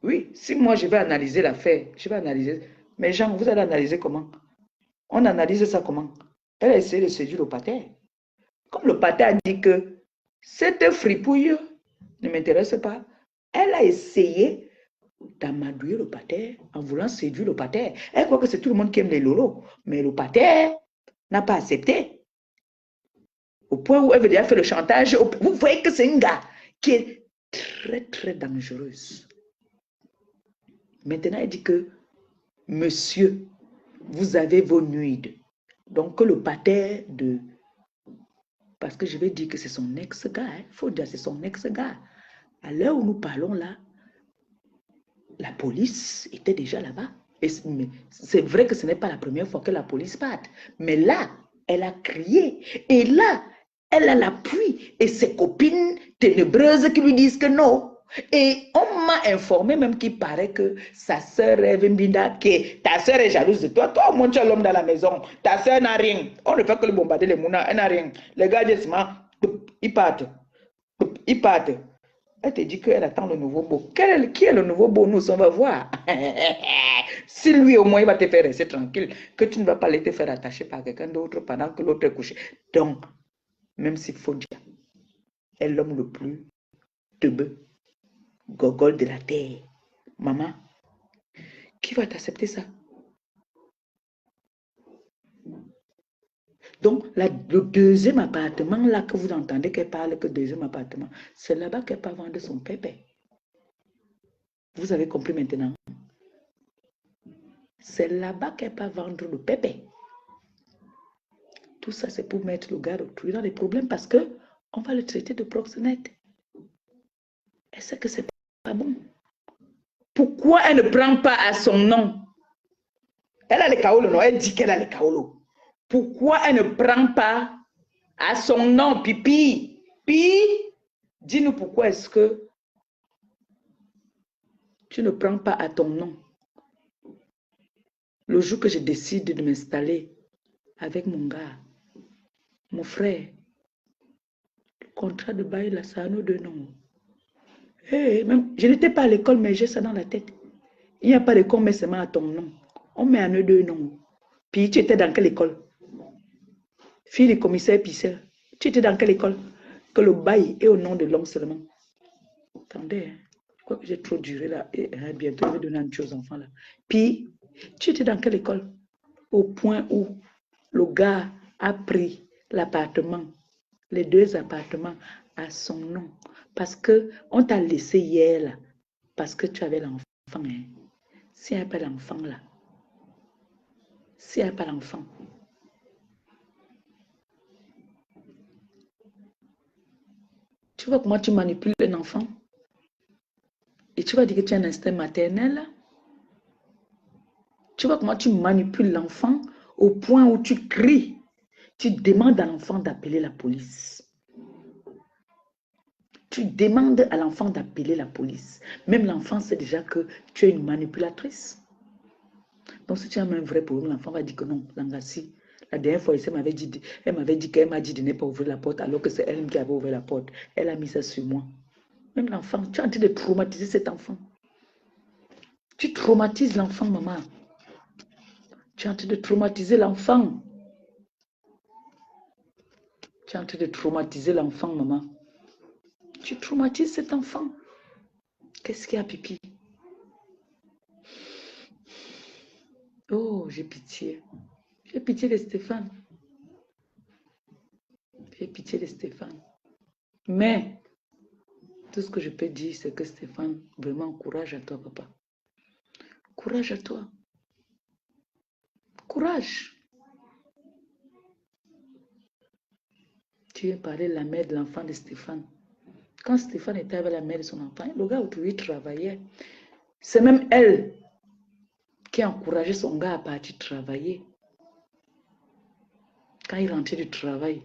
Oui, si moi je vais analyser l'affaire, je vais analyser. Mais Jean, vous allez analyser comment? On analyse ça comment? Elle a essayé de séduire le pater. Comme le pater a dit que cette fripouille ne m'intéresse pas, elle a essayé d'amadouer le pater en voulant séduire le pater. Elle croit que c'est tout le monde qui aime les lolos, mais le pater n'a pas accepté. Au point où elle veut déjà faire le chantage. Vous voyez que c'est un gars qui est très, très dangereuse. Maintenant, elle dit que, monsieur, vous avez vos nuides. Donc, que le pater de... Parce que je vais dire que c'est son ex-gars. Il faut dire que c'est son ex-gars. À l'heure où nous parlons là, la police était déjà là-bas. C'est vrai que ce n'est pas la première fois que la police parte. Mais là, elle a crié. Et là, elle a l'appui. Et ses copines ténébreuses qui lui disent que non. Et on m'a informé même qu'il paraît que sa sœur Eve Mbinda, que ta sœur est jalouse de toi. Toi, au moins, tu as l'homme dans la maison. Ta sœur n'a rien. On ne fait que le bombarder les mounas. Elle n'a rien. Les gars disent, ils partent. Ils partent. Elle te dit qu'elle attend le nouveau beau. Qui est le nouveau beau? Nous, on va voir. Si lui, au moins, il va te faire rester tranquille, que tu ne vas pas aller te faire attacher par quelqu'un d'autre pendant que l'autre est couché. Donc, même s'il faut dire, elle est l'homme le plus teubeux, gogol de la terre. Maman, qui va t'accepter ça? Donc, le deuxième appartement, là que vous entendez qu'elle parle, que deuxième appartement, c'est là-bas qu'elle peut vendre son pépé. Vous avez compris maintenant? C'est là-bas qu'elle peut vendre le pépé. Tout ça, c'est pour mettre le gars d'autrui dans les problèmes parce qu'on va le traiter de proxénète. Elle sait que c'est pas bon. Pourquoi elle ne prend pas à son nom? Elle a les kaolo, non? Elle dit qu'elle a les kaolo. Pourquoi elle ne prend pas à son nom, Pipi? Puis, dis-nous pourquoi est-ce que tu ne prends pas à ton nom? Le jour que je décide de m'installer avec mon gars, mon frère, le contrat de bail, là, ça a nos deux noms. Hey, même, je n'étais pas à l'école, mais j'ai ça dans la tête. Il n'y a pas d'école, mais c'est à ton nom. On met à nos deux noms. Puis tu étais dans quelle école? Fille du commissaire Pissel. Tu étais dans quelle école? Que le bail est au nom de l'homme seulement. Attendez, je crois que j'ai trop duré là. Et bientôt, je vais donner une chose aux enfants là. Puis, tu étais dans quelle école? Au point où le gars a pris l'appartement, les deux appartements à son nom. Parce qu'on t'a laissé hier là. Parce que tu avais l'enfant. Hein. S'il n'y a pas l'enfant là. S'il n'y a pas l'enfant. Tu vois comment tu manipules un enfant? Et tu vas dire que tu as un instinct maternel? Tu vois comment tu manipules l'enfant au point où tu cries. Tu demandes à l'enfant d'appeler la police. Tu demandes à l'enfant d'appeler la police. Même l'enfant sait déjà que tu es une manipulatrice. Donc si tu as un vrai problème, l'enfant va dire que non, Langassi. La dernière fois, elle m'avait dit qu'elle m'a dit de ne pas ouvrir la porte alors que c'est elle qui avait ouvert la porte. Elle a mis ça sur moi. Même l'enfant, tu es en train de traumatiser cet enfant. Tu traumatises l'enfant, maman. Tu es en train de traumatiser l'enfant. Tu es en train de traumatiser l'enfant, maman. Tu traumatises cet enfant. Qu'est-ce qu'il y a, Pipi? Oh, j'ai pitié. J'ai pitié de Stéphane. J'ai pitié de Stéphane. Mais, tout ce que je peux dire, c'est que Stéphane, vraiment, courage à toi, papa. Courage à toi. Courage. Tu viens parler de la mère de l'enfant de Stéphane. Quand Stéphane était avec la mère de son enfant, le gars autour, il travaillait. C'est même elle qui a encouragé son gars à partir travailler. Quand il rentrait du travail,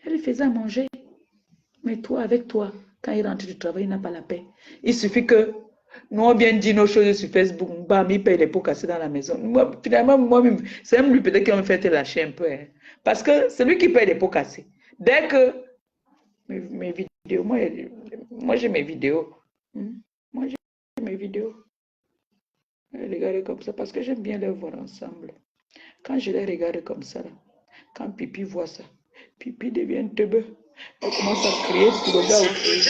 elle lui faisait à manger. Mais toi, avec toi, quand il rentre du travail, il n'a pas la paix. Il suffit que nous on bien dit nos choses sur Facebook, bam, il paye les pots cassés dans la maison. Moi, finalement, moi-même, c'est même lui peut-être qui va me faire te lâcher un peu. Hein. Parce que c'est lui qui paye les pots cassés. Dès que mes vidéos, moi j'ai mes vidéos. Moi j'ai mes vidéos. Je les regarde comme ça parce que j'aime bien les voir ensemble. Quand je les regarde comme ça, là, quand Pipi voit ça, Pipi devient teubeux. Elle commence à crier sur le gars aussi.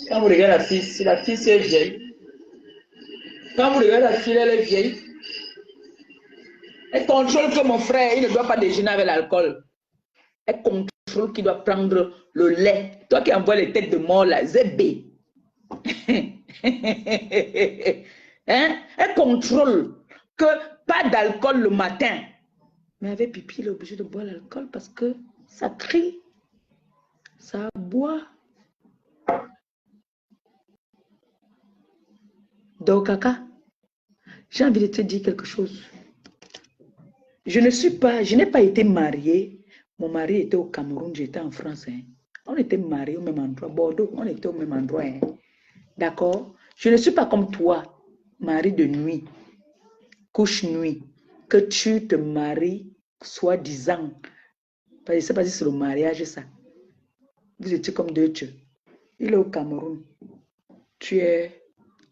Quand vous regardez la fille c'est vieille. Quand vous regardez la fille, elle est vieille. Elle contrôle que mon frère, il ne doit pas déjeuner avec l'alcool. Elle contrôle qu'il doit prendre le lait. Toi qui envoies les têtes de mort là, zébé. Hein? Elle contrôle que pas d'alcool le matin. Mais avec Pipi, il est obligé de boire l'alcool parce que ça crie, ça boit. Donc, Kaka, j'ai envie de te dire quelque chose. Je n'ai pas été mariée. Mon mari était au Cameroun, j'étais en France. Hein. On était mariés au même endroit. Bordeaux, on était au même endroit. Hein. D'accord? Je ne suis pas comme toi, mari de nuit, couche nuit, que tu te maries, soi-disant. Parce que c'est pas si c'est le mariage, ça. Vous étiez comme deux tueux. Il est au Cameroun. Tu es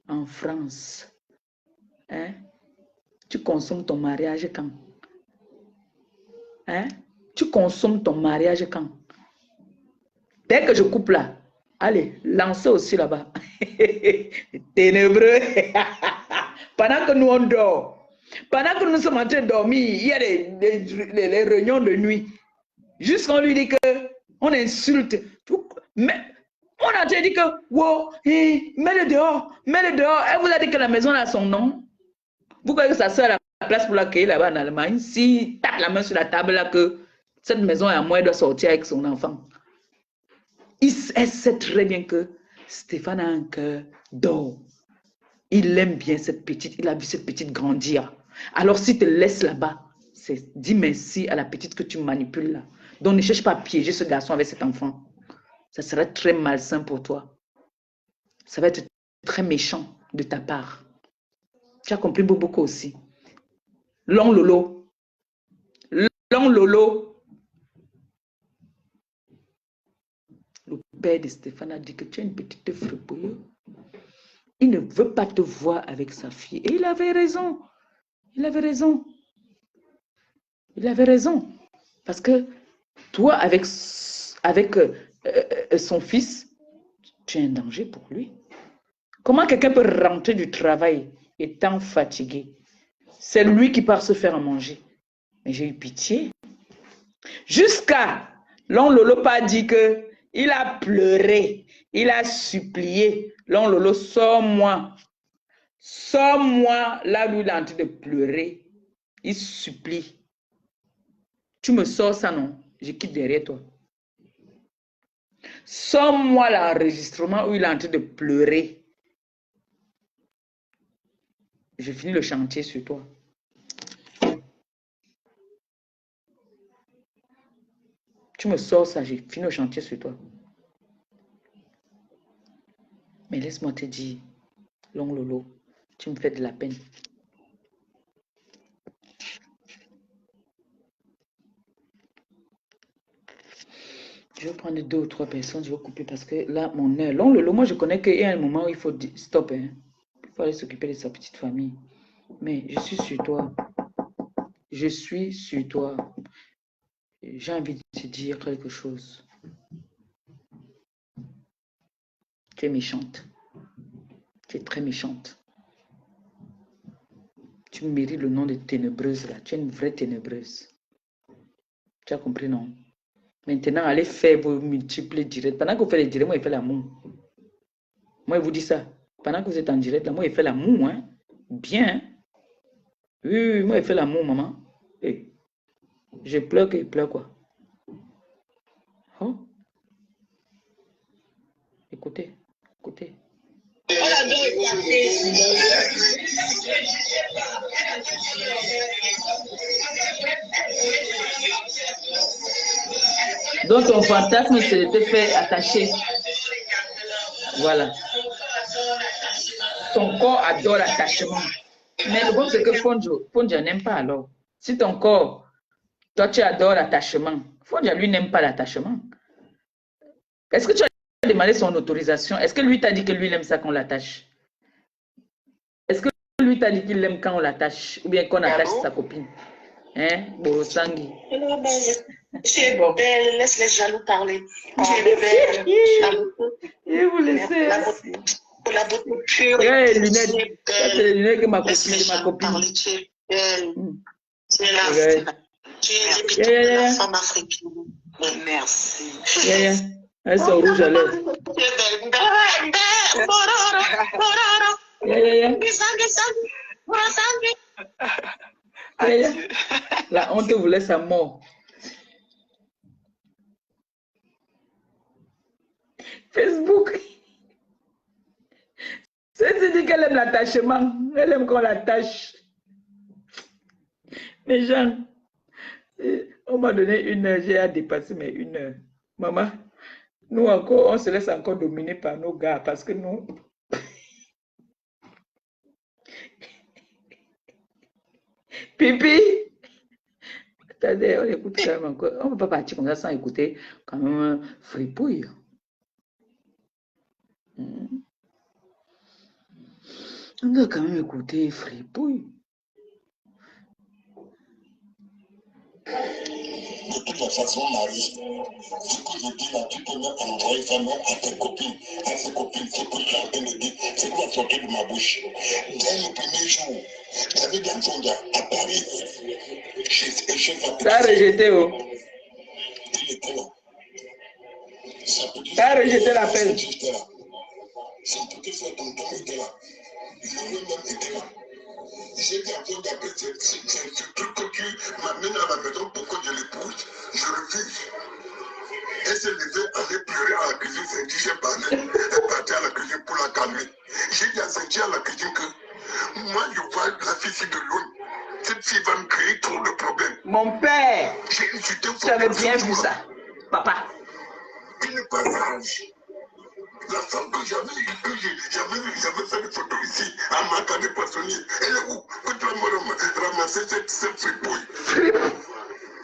en France. Hein? Tu consommes ton mariage quand? Hein? Tu consommes ton mariage quand? Dès que je coupe là, allez, lancez aussi là-bas. Ténébreux. Pendant que nous on dort, pendant que nous sommes en train de dormir, il y a les réunions de nuit. Juste qu'on lui dit que on insulte. Mais on a déjà dit que, wow, mets-le dehors, mets-le dehors. Elle vous a dit que la maison a son nom. Vous croyez que ça sert à la place pour l'accueillir là-bas en Allemagne? Si tape la main sur la table là que cette maison est à moi, elle doit sortir avec son enfant. Elle sait très bien que Stéphane a un cœur d'or. Il aime bien cette petite, il a vu cette petite grandir. Alors s'il te laisse là-bas, dis merci à la petite que tu manipules là. Donc ne cherche pas à piéger ce garçon avec cet enfant. Ça serait très malsain pour toi. Ça va être très méchant de ta part. Tu as compris beaucoup aussi. Long Lolo. Long Lolo. Le père de Stéphane a dit que tu es une petite fripouille. Il ne veut pas te voir avec sa fille. Et il avait raison. Il avait raison. Il avait raison. Parce que toi, avec son fils, tu es un danger pour lui. Comment quelqu'un peut rentrer du travail étant fatigué? C'est lui qui part se faire à manger. Mais j'ai eu pitié. Jusqu'à Long Lolo pas dit que il a pleuré, il a supplié. Long Lolo, sors-moi. Sors-moi. Là, lui, il est en train de pleurer. Il supplie. Tu me sors ça, non? Je quitte derrière toi. Sors-moi l'enregistrement où il est en train de pleurer. Je finis le chantier sur toi. Tu me sors ça, j'ai fini le chantier sur toi. Mais laisse-moi te dire, Long Lolo, tu me fais de la peine. Je vais prendre 2 ou 3 personnes, je vais couper parce que là, mon heure. Long Lolo, moi je connais qu'il y a un moment où il faut dire stop. Hein. Il faut aller s'occuper de sa petite famille. Mais je suis sur toi. Je suis sur toi. J'ai envie de te dire quelque chose. Tu es méchante. Tu es très méchante. Tu mérites le nom de ténébreuse là. Tu es une vraie ténébreuse. Tu as compris, non? Maintenant, allez faire vos multiples directs. Pendant que vous faites les directs, moi, je fais l'amour. Moi, je vous dis ça. Pendant que vous êtes en direct, là, moi, je fais l'amour. Hein? Bien. Oui, moi, je fais l'amour, maman. Et je pleure que je pleure, quoi. Oh. Écoutez, écoutez. Donc, ton fantasme, c'est de te faire attacher. Voilà. Ton corps adore l'attachement. Mais le bon, c'est que Fonja n'aime pas alors. Si ton corps, toi, tu adores l'attachement, Fonja, lui, n'aime pas l'attachement. Est-ce que tu as demandé son autorisation? Est-ce que lui t'a dit que lui, il aime ça qu'on l'attache? Est-ce que lui t'a dit qu'il aime quand on l'attache? Ou bien qu'on attache sa copine? Hein? Borosangui. C'est bon. Laisse les jaloux parler. Et vous laissez. La beauté pure. Les lunettes. C'est les lunettes que ma copine. Tu es belle. Tu es la tu es la femme africaine. Merci. Elles sont rouges à lèvres. La honte vous laisse à mort. Facebook. C'est dit qu'elle aime l'attachement. Elle aime qu'on l'attache. Mais Jean, on m'a donné 1 heure. J'ai à dépasser mes 1 heure. Maman, nous encore, on se laisse encore dominer par nos gars parce que nous... Pipi! Attendez, on écoute quand même encore. On ne peut pas partir comme ça sans écouter quand même Fripouille. On doit quand même écouter Fripouille. De toute la façon, Marie, ce que je dis là, tu peux même envoyer ça même à tes copines, à ses copines, ce que tu es en train de dire, c'est quoi sortir de ma bouche. Dès le premier jour, j'avais des enfants à Paris, chez sa Ça a rejeté, oh. Il était là. Ça a rejeté l'appel. Son petit frère tonton était là. Lui-même était là. J'ai dit à toi d'appeler ce truc que tu m'amènes à la maison pour que je l'épouse, je refuse. Elle s'est levée, elle est pleurée à la cuisine, c'est dit, j'ai parlé. Elle est partie à la cuisine pour la calmer. J'ai dit à Cynthia à la cuisine que moi, je vois la fille ici de loin. Cette fille va me créer trop de problèmes. Mon père, j'ai insulté tu avais bien vu ça, papa. Une passage. La femme que j'avais fait des photos ici, à Makane Poissonnier. Elle est où? Que tu vas me ramasser cette fripouille.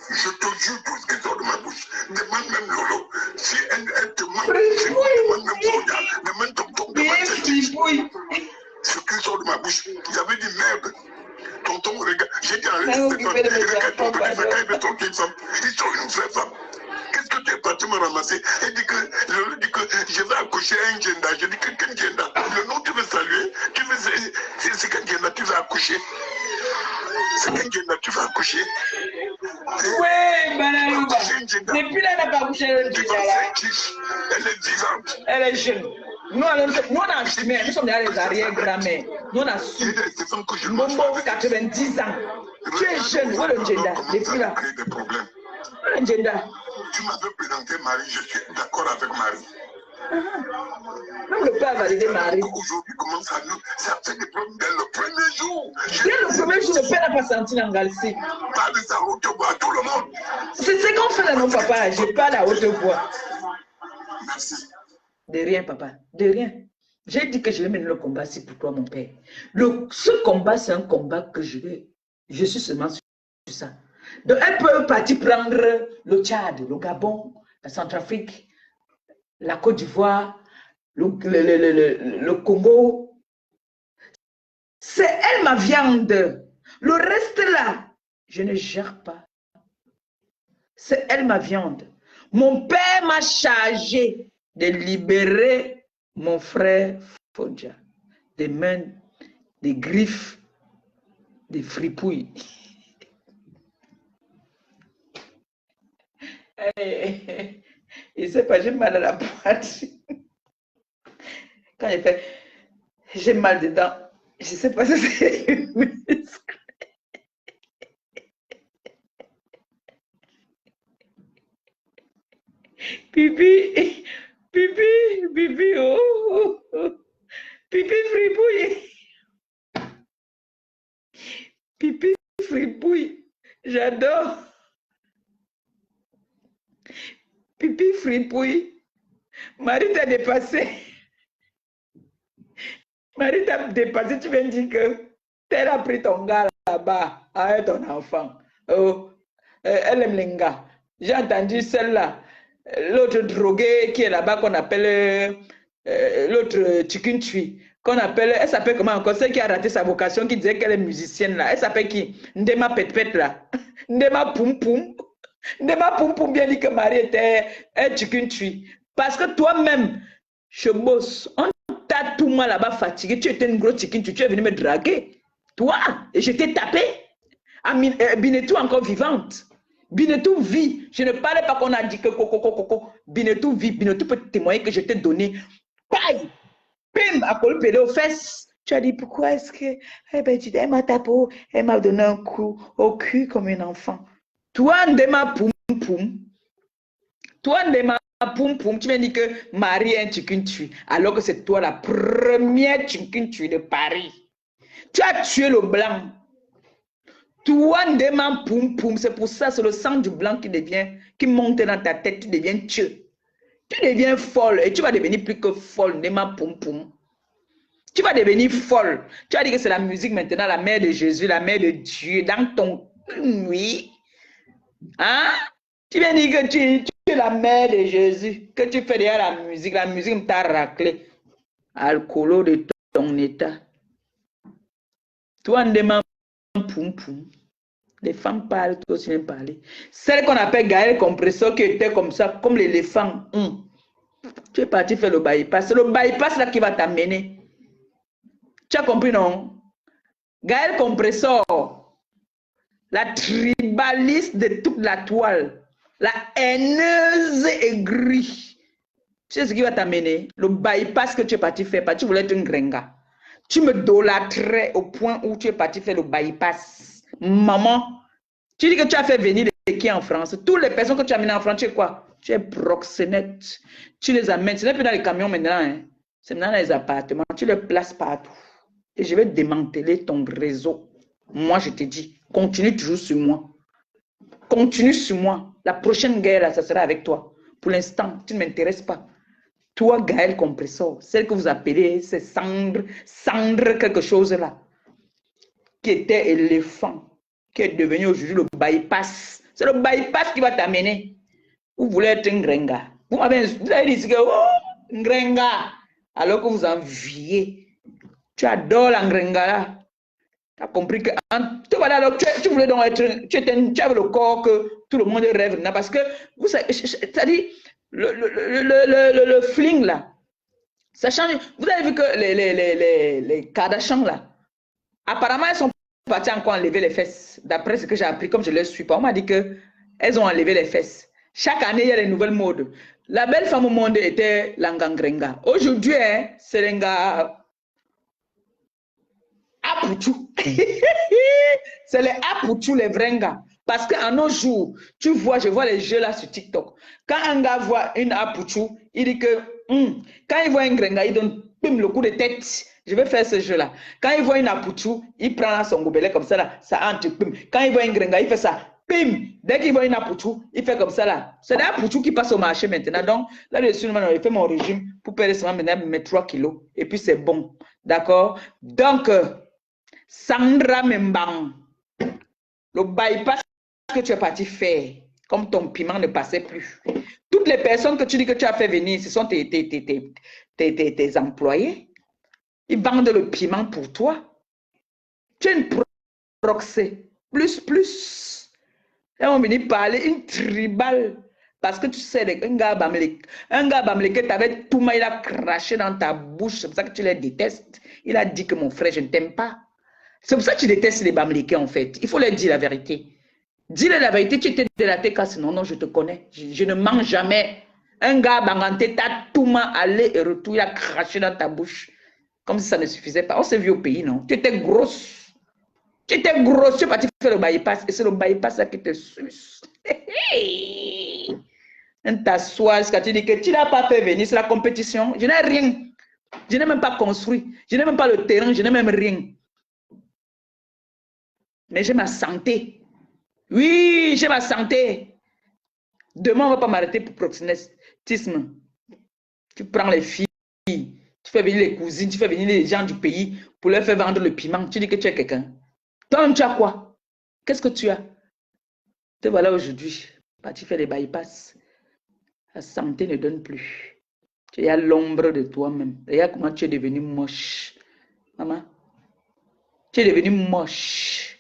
Je te jure tout ce qui sort de ma bouche. Demande même Lolo. Si elle te ment, je demande même Sonia. Demande tonton. Ce qui sort de ma bouche. J'avais dit merde. Tonton, regarde. J'ai dit à regarde ton petit frère, il veut sortir une femme. Ils sont une vraie femme. Qu'est-ce que tu es parti me ramasser? Elle dit que je vais accoucher à un gender. Je dis que quel gender? Le nom tu veux saluer? C'est quel gender tu vas accoucher? C'est quel gender tu vas accoucher? Oui, madame. Depuis là, elle n'a pas accouché. Elle est vivante. Elle est jeune. Nous, on a assumé, nous sommes derrière les arrière-grand-mères. Nous, on a su. Momo, 90 ans. Tu es jeune, où est le gender? Depuis là. Le gender. Tu m'avais présenté Marie, je suis d'accord avec Marie. Même le père a validé Marie. Aujourd'hui, comment ça nous... Ça fait des problèmes dès le premier jour. Dès le premier jour, le père n'a pas senti l'engalci. Parle de sa haute voix à tout le monde. C'est ce qu'on fait dans nos papas. Je parle à haute voix. Merci. De rien, papa. De rien. J'ai dit que je vais mener le combat, c'est pour toi, mon père. Ce combat, c'est un combat que je suis seulement sur ça. Donc, elle peut partir prendre le Tchad, le Gabon, la Centrafrique, la Côte d'Ivoire, le Congo. C'est elle ma viande. Le reste là, je ne gère pas. C'est elle ma viande. Mon père m'a chargé de libérer Mon frère Fonja, des mains, des griffes, des fripouilles. Il sait pas, j'ai mal à la poitrine. Quand il fait, j'ai mal dedans. Je sais pas si c'est un muscle. Pipi, pipi, pipi, oh, oh. Pipi fripouille. Pipi fripouille. J'adore. Pipi fripouille. Marie t'a dépassé. Marie t'a dépassé. Tu viens de dire que elle a pris ton gars là-bas avec ton enfant. Oh, elle aime les gars. J'ai entendu celle-là. L'autre drogué qui est là-bas qu'on appelle l'autre Chicken Chui. Qu'on appelle, elle s'appelle comment encore? Celle qui a raté sa vocation, qui disait qu'elle est musicienne là. Elle s'appelle qui? Ndema Pet là. Ndema Poum Poum. Ndema Poum Poum bien dit que Marie était un Chicken Chui. Parce que toi-même, je bosse. On t'a tout mal là-bas fatigué. Tu étais une grosse Chicken Chui. Tu es venu me draguer. Toi, et je t'ai tapé. Binetou encore vivante. Binetou vit. Je ne parlais pas qu'on a dit que coco. Binetou vit. Binetou peut témoigner que je t'ai donné. Paille. Pim, à colper aux fesses. Tu as dit pourquoi est-ce que. Eh ben, tu dis, elle m'a tapé, elle m'a donné un coup au cul comme un enfant. Toi, Ndema Poum Poum. Toi, Ndema Poum Poum, tu m'as dit que Marie est un chicken tue, alors que c'est toi la première chicken tue de Paris. Tu as tué le blanc. Toi, Ndema Poum Poum, c'est pour ça, c'est le sang du blanc qui monte dans ta tête, tu deviens tueux. Tu deviens folle et tu vas devenir plus que folle, Ndema Poum Poum. Tu vas devenir folle. Tu as dit que c'est la musique maintenant, la mère de Jésus, la mère de Dieu, dans ton... Oui. Hein? Tu viens dire que tu es la mère de Jésus, que tu fais derrière la musique t'a raclé. Alcoolo de ton état. Toi, Ndema Poum Poum. Les femmes parlent, toi aussi viens parler. Celle qu'on appelle Gaël Compresseur qui était comme ça, comme l'éléphant. Tu es parti faire le bypass. C'est le bypass là qui va t'amener. Tu as compris, non? Gaël Compresseur, la tribaliste de toute la toile, la haineuse aigrie. Tu sais ce qui va t'amener? Le bypass que tu es parti faire, parce que tu voulais être une gringa. Tu me idolâtrais au point où tu es parti faire le bypass. Maman, tu dis que tu as fait venir de qui en France? Toutes les personnes que tu as amenées en France, tu es quoi? Tu es proxénète. Tu les amènes. Ce n'est plus dans les camions maintenant. Hein. C'est maintenant dans les appartements. Tu les places partout. Et je vais démanteler ton réseau. Moi, je te dis, continue toujours sur moi. Continue sur moi. La prochaine guerre, là, ça sera avec toi. Pour l'instant, tu ne m'intéresses pas. Toi, Gaël Compresseur, celle que vous appelez, c'est Sandre quelque chose là, qui était éléphant, qui est devenu aujourd'hui le bypass. C'est le bypass qui va t'amener. Vous voulez être un gringa. Vous avez dit que, oh, un gringa, alors que vous enviez. Tu adores la gringa là. Tu as compris que voilà, alors, tu voulais donc être, tu avais le corps que tout le monde rêve. Parce que, vous savez, c'est-à-dire, le fling là, ça change. Vous avez vu que les Kardashians là, apparemment elles sont parties encore enlever les fesses. D'après ce que j'ai appris, comme je ne les suis pas, on m'a dit qu'elles ont enlevé les fesses. Chaque année, il y a des nouvelles modes. La belle femme au monde était l'angangrenga. Aujourd'hui, hein, c'est l'enga apouchou. C'est les apouchou, les vrenga. Parce qu'en nos jours, je vois les jeux là sur TikTok. Quand un gars voit une apouchou, il dit que quand il voit un grenga, il donne le coup de tête. Je vais faire ce jeu-là. Quand il voit une apouchou, il prend son gobelet comme ça là, ça entre. Quand il voit un grenga, il fait ça. Pim! Dès qu'il voit une apouchou, il fait comme ça là. C'est des apouchous qui passent au marché maintenant. Donc là-dessus, je fais mon régime pour perdre seulement maintenant mes 3 kilos. Et puis c'est bon. D'accord? Donc, Sandra Membang, le bypass que tu es parti faire, comme ton piment ne passait plus. Toutes les personnes que tu dis que tu as fait venir, ce sont tes employés. Ils vendent le piment pour toi. Tu es une proxée. Plus. Ils vont venir parler, une tribale. Parce que tu sais, un gars bamleke t'avait tout mal, il a craché dans ta bouche. C'est pour ça que tu les détestes. Il a dit que mon frère, je ne t'aime pas. C'est pour ça que tu détestes les bamleke, en fait. Il faut leur dire la vérité. Dis-leur la vérité, tu étais de la TK, non, non, je te connais. Je ne mens jamais. Un gars banganté, t'as tout mal aller et retour, il a craché dans ta bouche. Comme si ça ne suffisait pas. On s'est vu au pays, non? Tu étais grosse. Tu étais grosse, tu es parti faire le bypass. Et c'est le bypass qui te suce. T'assois, tu dis que tu n'as pas fait venir, c'est la compétition. Je n'ai rien. Je n'ai même pas construit. Je n'ai même pas le terrain, je n'ai même rien. Mais j'ai ma santé. Oui, j'ai ma santé. Demain, on ne va pas m'arrêter pour proxénétisme. Tu prends les filles, tu fais venir les cousines, tu fais venir les gens du pays pour leur faire vendre le piment. Tu dis que tu es quelqu'un. Toi, tu as quoi? Qu'est-ce que tu as? Te voilà aujourd'hui. Tu fais les bypass. La santé ne donne plus. Tu es à l'ombre de toi-même. Regarde comment tu es devenu moche. Maman, tu es devenu moche.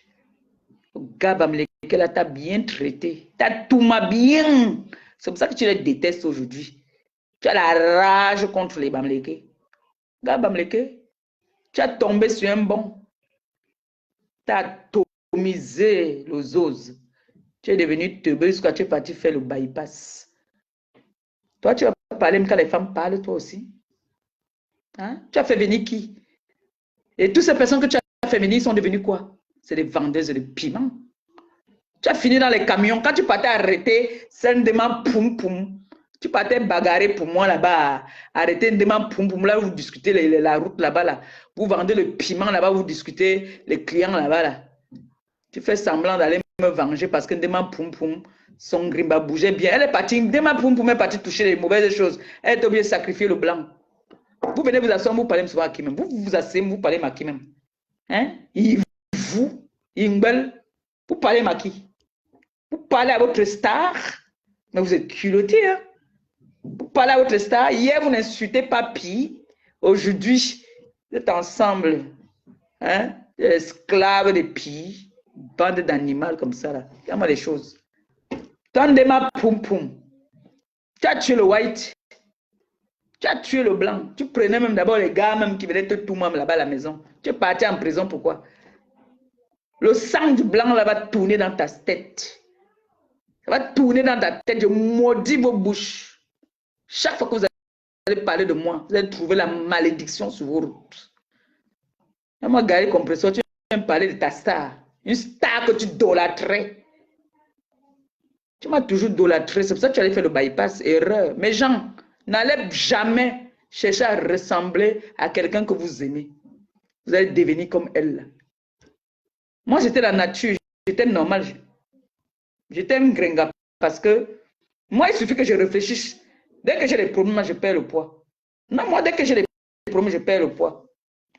Gabam, là, t'a bien traité. T'as tout ma bien. C'est pour ça que tu les détestes aujourd'hui. Tu as la rage contre les Bamleke. Gabamleke, tu as tombé sur un bon. Tu as atomisé les os. Tu es devenu teubé jusqu'à tu es parti faire le bypass. Toi, tu vas parler même quand les femmes parlent, toi aussi. Hein? Tu as fait venir qui? Et toutes ces personnes que tu as fait venir sont devenues quoi? C'est des vendeuses de piment. Tu as fini dans les camions. Quand tu partais arrêter, c'est un demande poum poum. Tu partais bagarrer pour moi là-bas. Arrêter un demande poum poum. Là, vous discutez la route là-bas. Là. Vous vendez le piment là-bas. Vous discutez les clients là-bas. Là. Tu fais semblant d'aller me venger parce que demande poum poum. Son grimba bougeait bien. Elle est partie. Demande poum poum est partie toucher les mauvaises choses. Elle est obligée de sacrifier le blanc. Vous venez vous asseoir, vous parlez souvent à qui même. Vous vous asseyez, vous parlez à qui même. Hein? Vous, vous parlez à qui? Vous parlez à votre star, mais vous êtes culotté. Hein? Vous parlez à votre star. Hier, vous n'insultez pas Pi. Aujourd'hui, vous êtes ensemble. Hein? Esclaves de Pi. Bande d'animaux comme ça. Là. Regarde-moi les choses. Tendez-moi poum poum. Tu as tué le white. Tu as tué le blanc. Tu prenais même d'abord les gars même qui venaient te tout même là-bas à la maison. Tu es parti en prison, pourquoi? Le sang du blanc là va tourner dans ta tête. Ça va tourner dans ta tête. Je maudis vos bouches. Chaque fois que vous allez parler de moi, vous allez trouver la malédiction sur vos routes. Moi, Gary Compressor, tu viens me parler de ta star. Une star que tu idolâtrais. Tu m'as toujours idolâtré. C'est pour ça que tu allais faire le bypass. Erreur. Mais Jean, n'allez jamais chercher à ressembler à quelqu'un que vous aimez. Vous allez devenir comme elle. Moi, j'étais la nature. J'étais normal. J'étais un gringa. Parce que moi, il suffit que je réfléchisse. Dès que j'ai les problèmes, je perds le poids. Non, moi, dès que j'ai les problèmes, je perds le poids.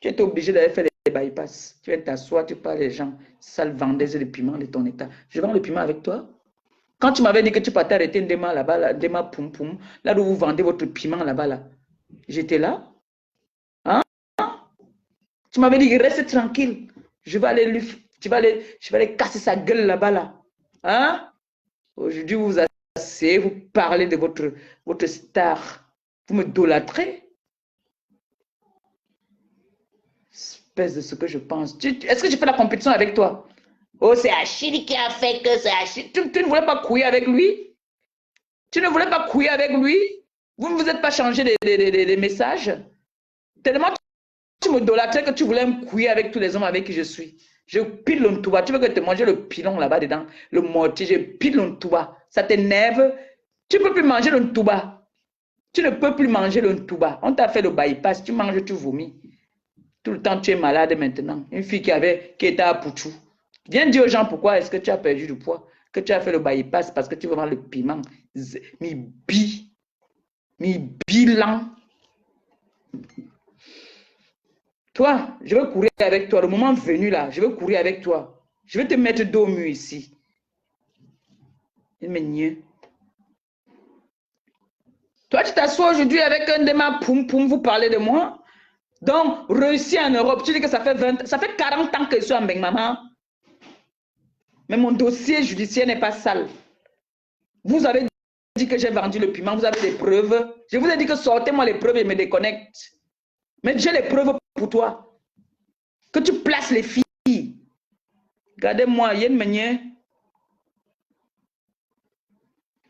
Tu es obligé d'aller faire des bypass. Tu viens t'asseoir, tu parles les gens. Sale vendeuse de piment de ton état. Je vends le piment avec toi. Quand tu m'avais dit que tu partais arrêter un déma là-bas, là, déma poum poum, là où vous vendez votre piment là-bas, là. J'étais là. Hein? Tu m'avais dit, reste tranquille. Je vais aller je vais aller casser sa gueule là-bas, là. Hein? Aujourd'hui, vous vous asseyez, vous parlez de votre star. Vous me idolâtrez. Espèce de ce que je pense. Est-ce que je fais la compétition avec toi? Oh, c'est Achille qui a fait que c'est Achille. Tu ne voulais pas couiller avec lui? Tu ne voulais pas couiller avec lui? Vous ne vous êtes pas changé des messages? Tellement tu me idolâtrais que tu voulais me couiller avec tous les hommes avec qui je suis. Je pile le touba. Tu veux que te manger le pilon là-bas dedans? Le mortier, je pile le touba. Ça t'énerve? Tu ne peux plus manger le touba. Tu ne peux plus manger le touba. On t'a fait le bypass. Tu manges, tu vomis. Tout le temps, tu es malade maintenant. Une fille qui était à Pouchou. Viens dire aux gens pourquoi est-ce que tu as perdu du poids. Que tu as fait le bypass parce que tu veux voir le piment. Mi bilan. Toi, je vais courir avec toi. Le moment venu là, je vais courir avec toi. Je vais te mettre dos au mur ici. Il me nie. Toi, tu t'assois aujourd'hui avec un démat poum poum, vous parlez de moi. Donc, réussi en Europe, tu dis que ça fait 40 ans que je suis en Beng Maman. Mais mon dossier judiciaire n'est pas sale. Vous avez dit que j'ai vendu le piment, vous avez des preuves. Je vous ai dit que sortez-moi les preuves et me déconnecte. Mais j'ai les preuves pour toi. Que tu places les filles. Regardez-moi, il y a une manière.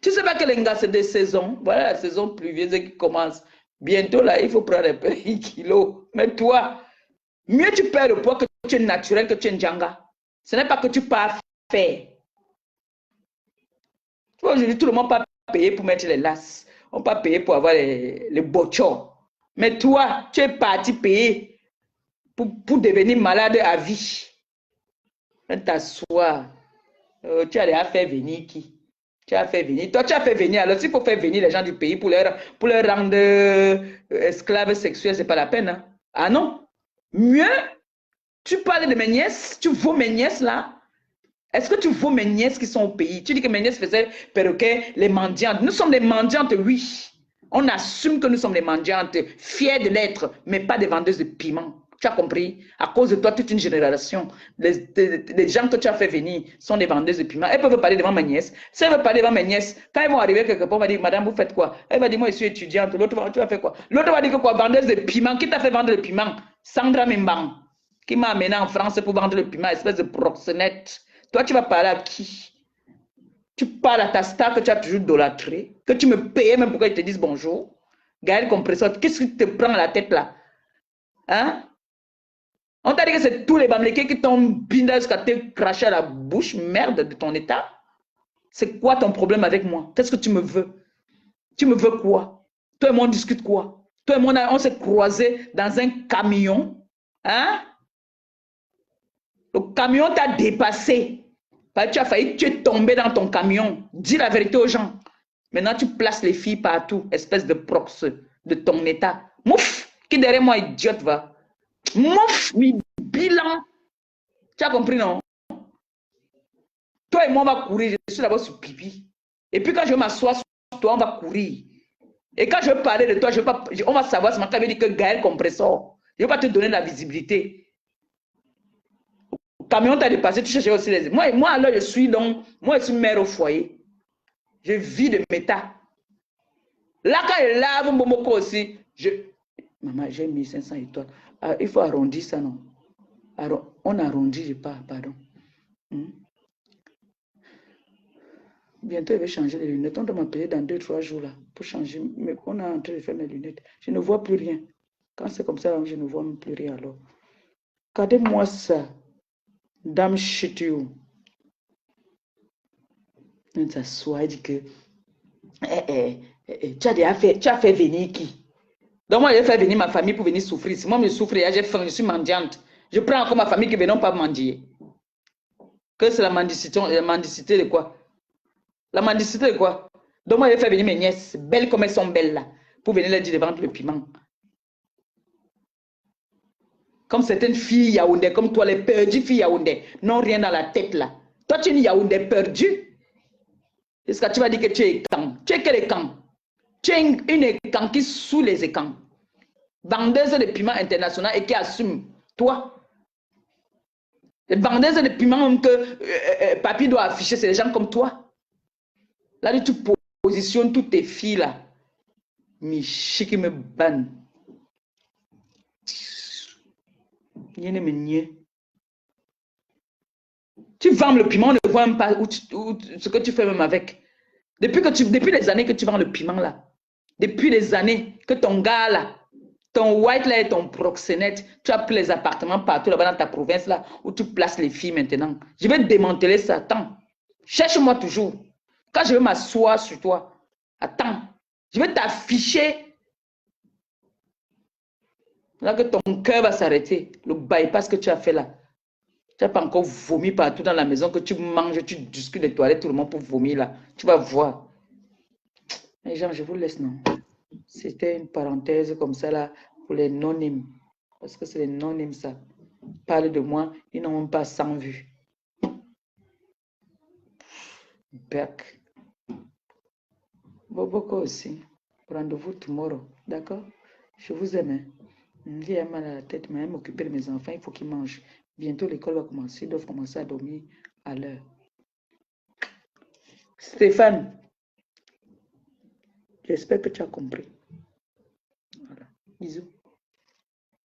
Tu sais pas que les gars, c'est des saisons. Voilà la saison pluvieuse qui commence. Bientôt, là, il faut prendre un peu de kilos. Mais toi, mieux tu perds le poids que tu es naturel, que tu es un djanga. Ce n'est pas que tu pars faire. Tu vois, aujourd'hui, tout le monde pas payé pour mettre les lasses. On pas payé pour avoir les bochons. Mais toi, tu es parti payer pour devenir malade à vie. T'assois. Tu as déjà fait venir qui? Tu as fait venir. Toi, tu as fait venir. Alors, s'il faut faire venir les gens du pays pour leur rendre esclaves sexuels, ce n'est pas la peine. Hein? Ah non. Mieux, tu parles de mes nièces. Tu vaux mes nièces là. Est-ce que tu vaux mes nièces qui sont au pays? Tu dis que mes nièces faisaient perroquet, les mendiantes. Nous sommes des mendiantes, oui. On assume que nous sommes des mendiantes, fiers de l'être, mais pas des vendeuses de piment. Tu as compris? À cause de toi, toute une génération, les gens que tu as fait venir sont des vendeuses de piment. Elles peuvent parler devant ma nièce. Si elles veulent parler devant ma nièce, quand elles vont arriver quelque part, on va dire, madame, vous faites quoi? Elle va dire, moi, je suis étudiante. L'autre va, tu vas faire quoi? L'autre va dire que quoi? Vendeuse de piment. Qui t'a fait vendre le piment? Sandra Mimbang, qui m'a amené en France pour vendre le piment, espèce de proxénète. Toi, tu vas parler à qui? Tu parles à ta star que tu as toujours idolâtré, que tu me payais même pour qu'ils te disent bonjour. Gaël Compresseur, qu'est-ce qui te prend la tête là? Hein? On t'a dit que c'est tous les Bamlékés qui t'ont bindé jusqu'à te cracher à la bouche, merde de ton état. C'est quoi ton problème avec moi? Qu'est-ce que tu me veux? Tu me veux quoi? Toi et moi, on discute quoi? Toi et moi, on s'est croisés dans un camion. Hein? Le camion t'a dépassé. Tu as failli, tu es tombé dans ton camion. Dis la vérité aux gens. Maintenant, tu places les filles partout, espèce de prox de ton état. Mouf! Qui derrière moi, idiote, va? Mouf! Oui, bilan. Tu as compris, non? Toi et moi, on va courir. Je suis d'abord sur pipi. Et puis, quand je m'assois sur toi, on va courir. Et quand je vais parler de toi, on va savoir ce que veut dire que Gaël Compresseur. Je ne vais pas te donner la visibilité. Camion t'a dépassé, tu cherches aussi les... Moi, alors, je suis mère au foyer. Je vis de méta. Là, quand je lave mon momoko aussi, maman, j'ai mis 500 étoiles. Ah, il faut arrondir ça, non? On arrondit, je pars, pardon. Bientôt, je vais changer les lunettes. On doit m'appeler dans 2-3 jours, là, pour changer. Mais on est en train de faire mes lunettes. Je ne vois plus rien. Quand c'est comme ça, je ne vois même plus rien, alors. Regardez-moi ça. Dame Chitiu. On s'assoit et dit que tu as fait venir qui? Donc moi, j'ai fait venir ma famille pour venir souffrir. Si moi, je souffre, j'ai faim, je suis mendiante. Je prends encore ma famille qui ne veut pas mendier. Que c'est la mendicité de quoi? La mendicité de quoi? Donc moi, j'ai fait venir mes nièces, belles comme elles sont belles là, pour venir leur dire de vendre le piment. Comme certaines filles yaoundais, comme toi, les perdues filles yaoundais, n'ont rien dans la tête là. Toi, tu es une yaoundais perdue. Est-ce que tu vas dire que tu es écran? Tu es quel écran? Tu es une écran qui sous les écrans. Vendeuse de piment international et qui assume. Toi. Les vendeuses de piment que Papy doit afficher, c'est des gens comme toi. Là, tu positionnes toutes tes filles là. Michi qui me banne. Tu vends le piment, on ne voit même pas ce que tu fais même avec. Depuis les années que tu vends le piment là, depuis les années que ton gars là, ton white là et ton proxénète, tu as pris les appartements partout là-bas dans ta province là, où tu places les filles maintenant. Je vais démanteler ça, attends. Cherche-moi toujours. Quand je vais m'asseoir sur toi, attends. Je vais t'afficher. Là que ton cœur va s'arrêter. Le bypass que tu as fait là. Tu n'as pas encore vomi partout dans la maison, que tu manges, tu discutes des toilettes, tout le monde pour vomir là. Tu vas voir. Les gens, je vous laisse, non. C'était une parenthèse comme ça là pour les non-nimes. Parce que c'est les non-nimes ça. Parle de moi, ils n'ont même pas 100 vues. Back. Boboko aussi. Rendez-vous tomorrow. D'accord? Je vous aime. J'ai mal à la tête, mais m'occuper de mes enfants, il faut qu'ils mangent. Bientôt l'école va commencer, ils doivent commencer à dormir à l'heure. Stéphane, J'espère que tu as compris. Voilà. Bisous.